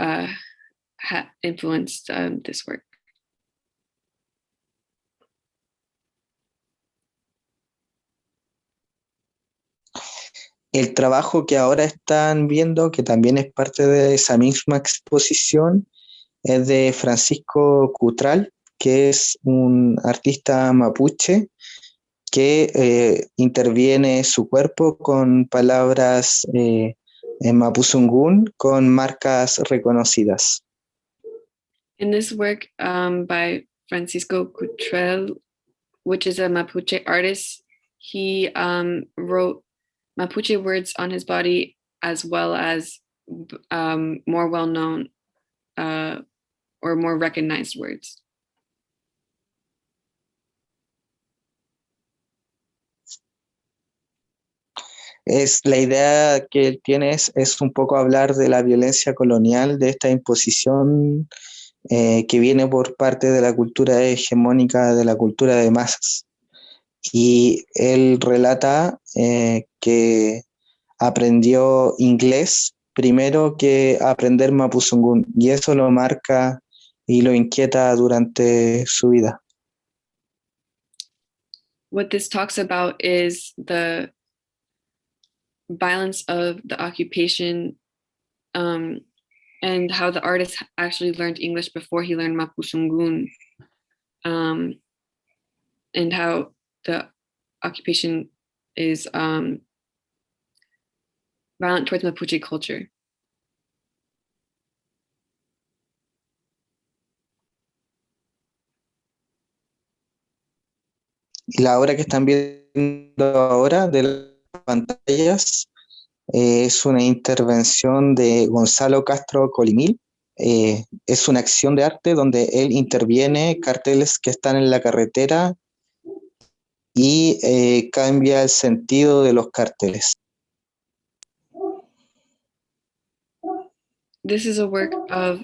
S2: influenced this work.
S4: El trabajo que ahora están viendo, que también es parte de esa misma exposición, es de Francisco Cutral, que es un artista mapuche que interviene su cuerpo con palabras en mapuzungún con marcas reconocidas.
S2: In this work by Francisco Cutral, which is a Mapuche artist, he wrote Mapuche words on his body as well as more well-known or more recognized words.
S4: La idea que él tiene es un poco hablar de la violencia colonial, de esta imposición que viene por parte de la cultura hegemónica, de la cultura de masas. Y él relata que aprendió inglés primero que aprender mapuzungún, y eso lo marca y lo inquieta durante su vida.
S2: What this talks about is the violence of the occupation and how the artist actually learned English before he learned Mapuzungún, and how the occupation is violent towards Mapuche culture.
S4: Y la obra que están viendo ahora de las pantallas es una intervención de Gonzalo Castro Colimil. Es una acción de arte donde él interviene carteles que están en la carretera y cambia el sentido de los carteles.
S2: This is a work of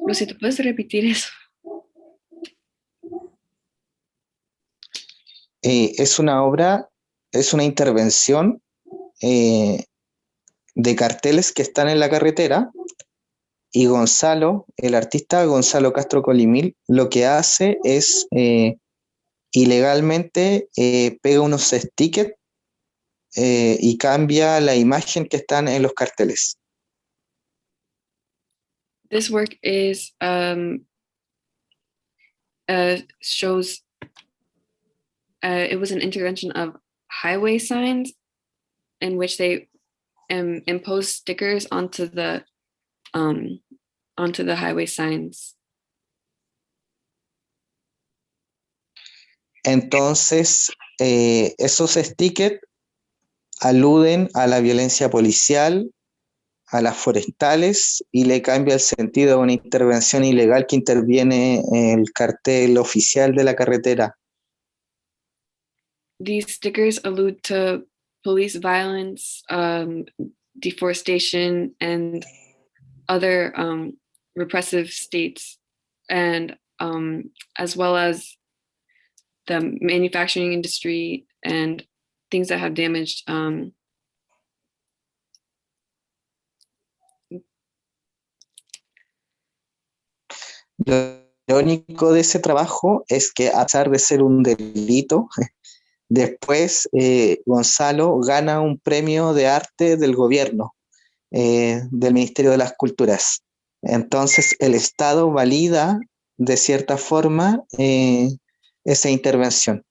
S2: Lucy, ¿te puedes repetir eso?
S4: Es una obra, es una intervención de carteles que están en la carretera, y Gonzalo, el artista Gonzalo Castro Colimil, lo que hace es ilegalmente pega unos stickers y cambia la imagen que están en los carteles.
S2: This work is shows it was an intervention of highway signs in which they impose stickers onto the highway signs.
S4: Entonces, esos stickers aluden a la violencia policial, a las forestales, y le cambia el sentido a una intervención ilegal que interviene el cartel oficial de la carretera.
S2: These stickers allude to police violence, deforestation, and other repressive states, and as well as the manufacturing industry and things that have damaged
S4: Lo irónico de ese trabajo es que, a pesar de ser un delito, Después, Gonzalo gana un premio de arte del gobierno, del Ministerio de las Culturas. Entonces, el Estado valida de cierta forma esa intervención.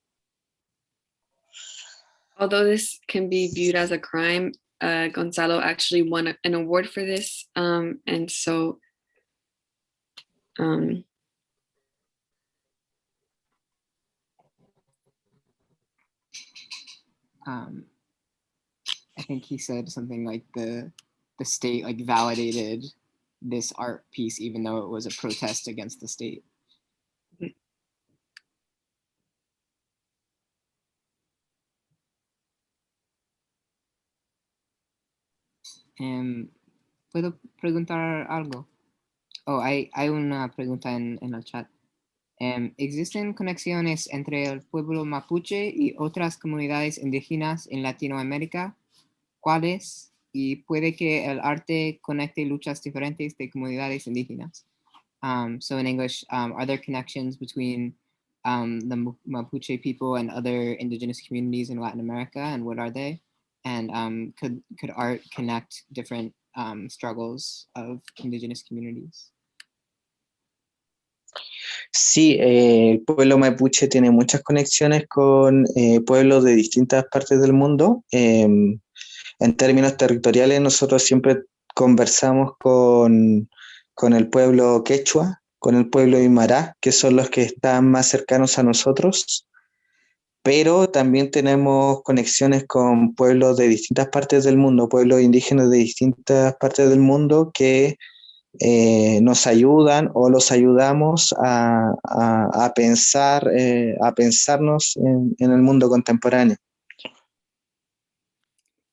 S2: Although this can be viewed as a crime, Gonzalo actually won an award for this. And so
S3: I think he said something like the state like validated this art piece even though it was a protest against the state. ¿Puedo preguntar algo? Oh, hay una pregunta en el chat. ¿Existen conexiones entre el pueblo mapuche y otras comunidades indígenas en Latinoamérica? ¿Cuáles? Y puede que el arte conecte luchas diferentes de comunidades indígenas. So in English, are there connections between the Mapuche people and other indigenous communities in Latin America, and what are they? And could art connect different struggles of indigenous communities?
S4: Sí, el pueblo mapuche tiene muchas conexiones con pueblos de distintas partes del mundo. En términos territoriales, nosotros siempre conversamos con el pueblo quechua, con el pueblo aymara, que son los que están más cercanos a nosotros, pero también tenemos conexiones con pueblos de distintas partes del mundo, pueblos indígenas de distintas partes del mundo que nos ayudan o los ayudamos a pensar, a pensarnos en el mundo contemporáneo.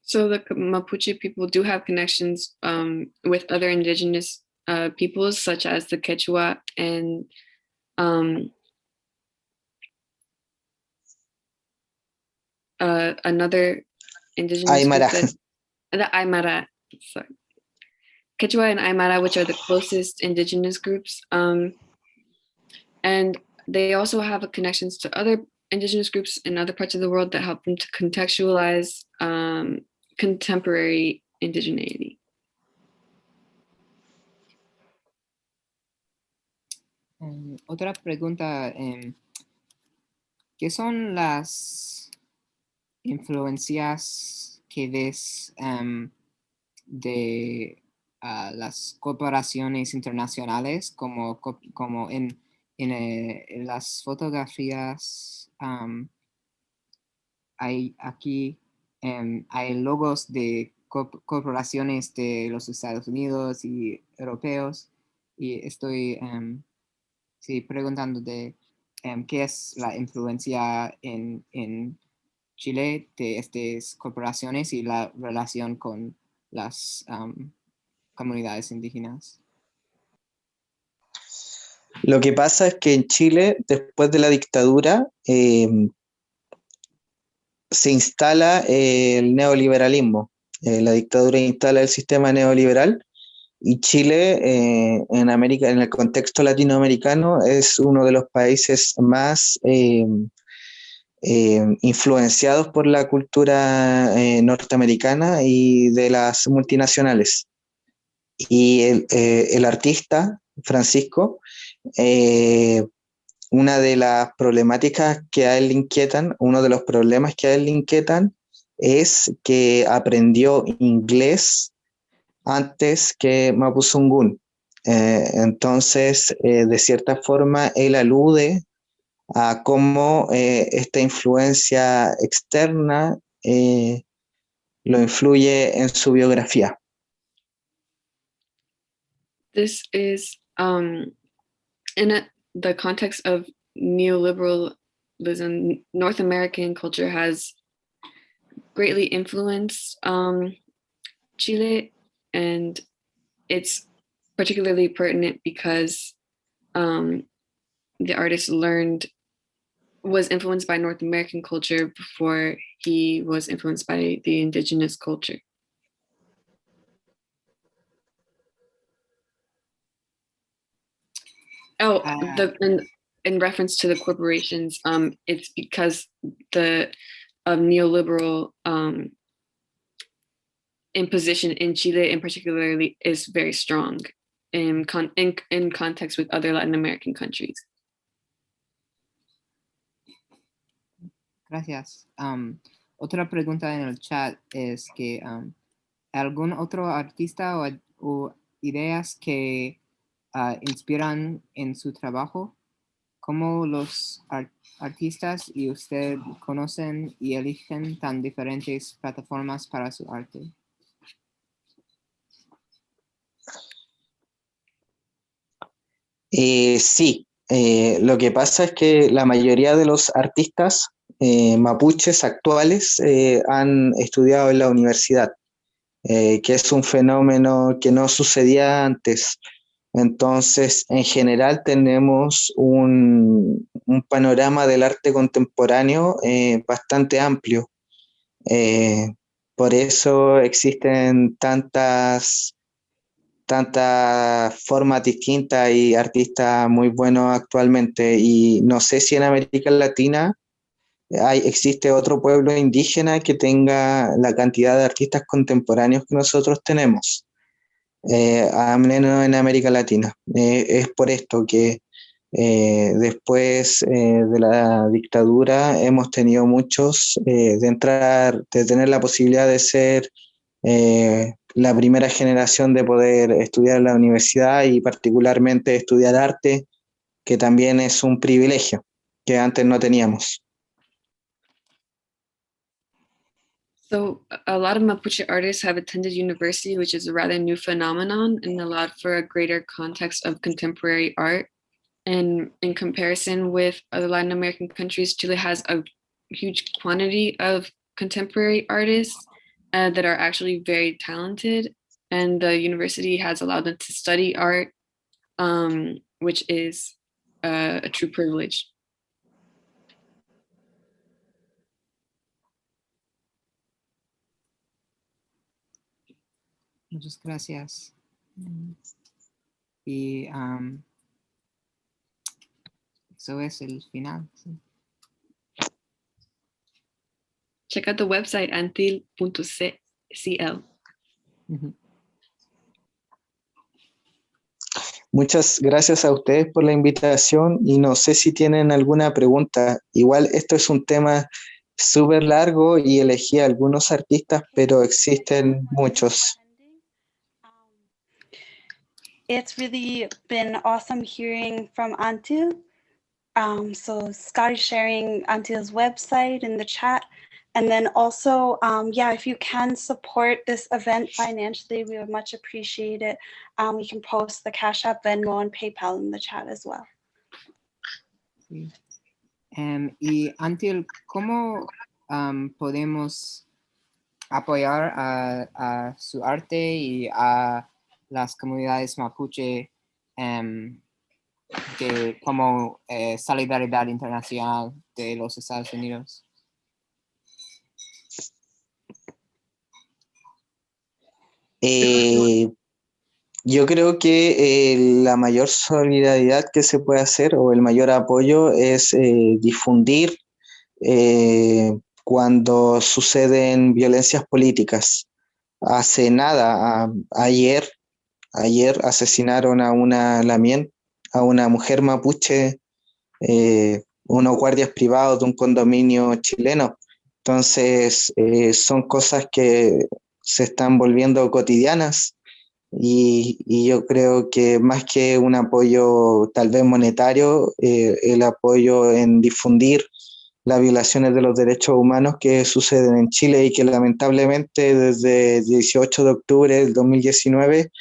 S2: So the Mapuche people do have connections with other indigenous peoples, such as the Quechua and another indigenous
S4: Aymara.
S2: group, the Aymara. Sorry. Quechua and Aymara, which are the closest indigenous groups. And they also have connections to other indigenous groups in other parts of the world that help them to contextualize contemporary indigeneity.
S3: Otra pregunta, ¿qué son las influencias que ves de las corporaciones internacionales como en las fotografías? Hay aquí hay logos de corporaciones de los Estados Unidos y europeos y estoy preguntando de qué es la influencia en Chile de estas corporaciones y la relación con las comunidades indígenas.
S4: Lo que pasa es que en Chile, después de la dictadura, se instala el neoliberalismo. La dictadura instala el sistema neoliberal y Chile en América, en el contexto latinoamericano, es uno de los países más influenciados por la cultura norteamericana y de las multinacionales. Y el artista, Francisco, una de las problemáticas que a él le inquietan, uno de los problemas que a él le inquietan es que aprendió inglés antes que Mapuzungún. Entonces, de cierta forma, él alude a cómo esta influencia externa lo influye en su biografía.
S2: This is the context of neoliberalism. North American culture has greatly influenced Chile, and it's particularly pertinent because the artist was influenced by North American culture before he was influenced by the indigenous culture. Oh, in reference to the corporations, it's because the neoliberal imposition in Chile in particularly is very strong in context with other Latin American countries.
S3: Gracias. Otra pregunta en el chat es que ¿algún otro artista o ideas que inspiran en su trabajo? ¿Cómo los artistas y usted conocen y eligen tan diferentes plataformas para su arte?
S4: Sí, lo que pasa es que la mayoría de los artistas mapuches actuales han estudiado en la universidad, que es un fenómeno que no sucedía antes. Entonces, en general tenemos un panorama del arte contemporáneo bastante amplio. Por eso existen tantas formas distintas y artistas muy buenos actualmente. Y no sé si en América Latina existe otro pueblo indígena que tenga la cantidad de artistas contemporáneos que nosotros tenemos, al menos en América Latina. Es por esto que después de la dictadura hemos tenido muchos de tener la posibilidad de ser la primera generación de poder estudiar en la universidad y particularmente estudiar arte, que también es un privilegio que antes no teníamos.
S2: So a lot of Mapuche artists have attended university, which is a rather new phenomenon and allowed for a greater context of contemporary art. And in comparison with other Latin American countries, Chile has a huge quantity of contemporary artists that are actually very talented. And the university has allowed them to study art, which is a true privilege.
S3: Muchas gracias. Y eso es el final. ¿Sí?
S2: Check out the website antil.cl.
S4: Muchas gracias a ustedes por la invitación y no sé si tienen alguna pregunta. Igual esto es un tema súper largo y elegí algunos artistas, pero existen muchos.
S1: It's really been awesome hearing from Antil. So Scott is sharing Antil's website in the chat. And then also, yeah, if you can support this event financially, we would much appreciate it. We can post the Cash App, Venmo, and PayPal in the chat as well.
S3: Sí. Y Antil, ¿cómo podemos apoyar a su arte y a las comunidades mapuche como Solidaridad Internacional de los Estados Unidos?
S4: Yo creo que la mayor solidaridad que se puede hacer o el mayor apoyo es difundir cuando suceden violencias políticas. Hace nada, ayer asesinaron a una lamien, a una mujer mapuche, unos guardias privados de un condominio chileno. Entonces, son cosas que se están volviendo cotidianas y yo creo que más que un apoyo tal vez monetario, el apoyo en difundir las violaciones de los derechos humanos que suceden en Chile y que lamentablemente desde el 18 de octubre del 2019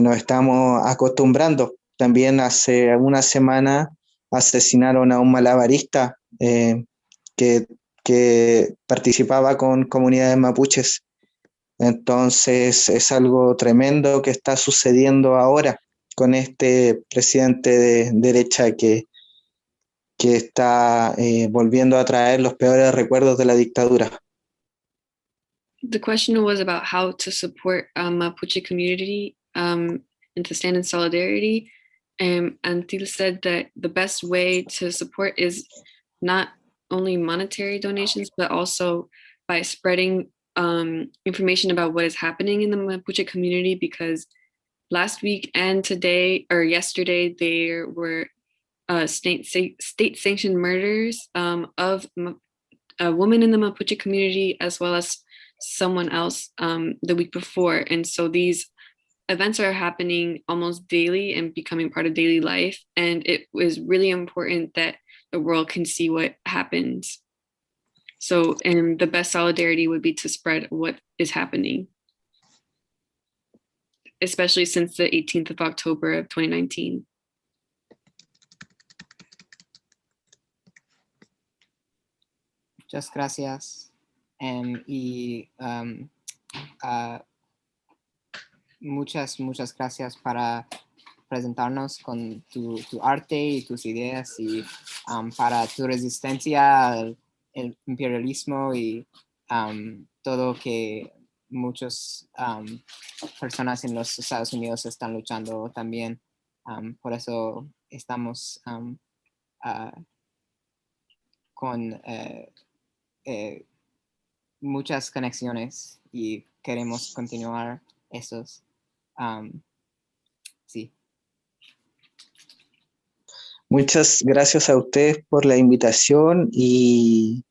S4: nos estamos acostumbrando. También hace una semana asesinaron a un malabarista que participaba con comunidades mapuches. Entonces es algo tremendo que está sucediendo ahora con este presidente de derecha que está volviendo a traer los peores recuerdos de la dictadura.
S2: The question was about how to support Mapuche community and to stand in solidarity. Antil said that the best way to support is not only monetary donations, but also by spreading information about what is happening in the Mapuche community, because last week and today or yesterday, there were state-sanctioned murders of a woman in the Mapuche community, as well as someone else the week before. And so these events are happening almost daily and becoming part of daily life. And it was really important that the world can see what happens. So, and the best solidarity would be to spread what is happening, especially since the 18th of October of 2019.
S3: Muchas gracias. Muchas gracias para presentarnos con tu arte y tus ideas y para tu resistencia al imperialismo y todo que muchas personas en los Estados Unidos están luchando también. Por eso estamos con muchas conexiones y queremos continuar esos. Sí.
S4: Muchas gracias a ustedes por la invitación y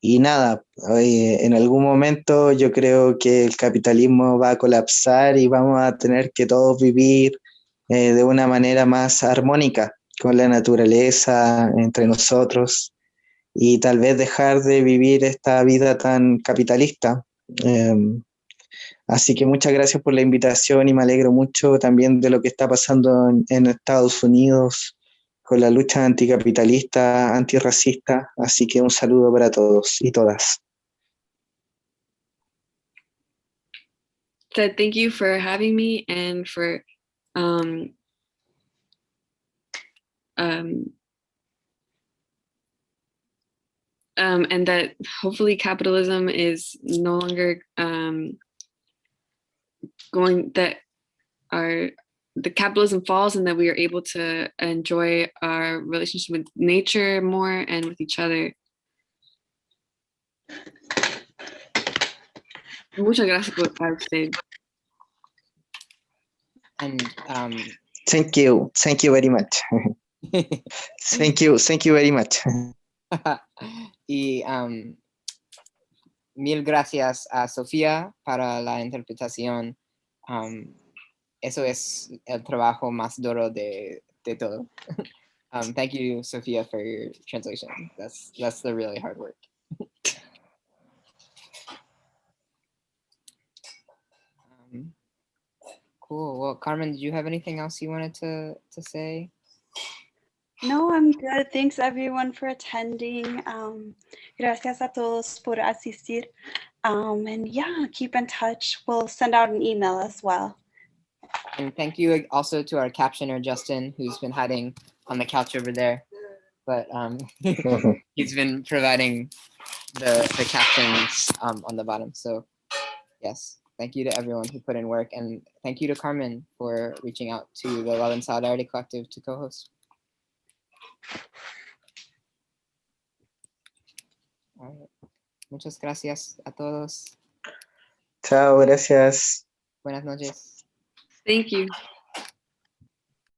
S4: nada, en algún momento yo creo que el capitalismo va a colapsar y vamos a tener que todos vivir de una manera más armónica con la naturaleza, entre nosotros, y tal vez dejar de vivir esta vida tan capitalista. Así que muchas gracias por la invitación y me alegro mucho también de lo que está pasando en Estados Unidos con la lucha anticapitalista, antirracista. Así que un saludo para todos y todas.
S2: So thank you for having me and for and that hopefully capitalism is no longer the capitalism falls and that we are able to enjoy our relationship with nature more and with each other. Muchas gracias por usted.
S3: And
S4: thank you very much. thank you very much.
S3: Y mil gracias a Sofía para la interpretación. Eso es el trabajo más duro de todo. Thank you, Sophia, for your translation. That's the really hard work. Cool. Well, Carmen, did you have anything else you wanted to say?
S1: No, I'm good. Thanks everyone for attending. Gracias a todos por asistir. And yeah, keep in touch. We'll send out an email as well.
S3: And thank you also to our captioner, Justin, who's been hiding on the couch over there. But he's been providing the captions on the bottom. So yes, thank you to everyone who put in work. And thank you to Carmen for reaching out to the Love and Solidarity Collective to co-host. All right. Muchas gracias a todos.
S4: Chao, gracias.
S3: Buenas noches.
S2: Thank you.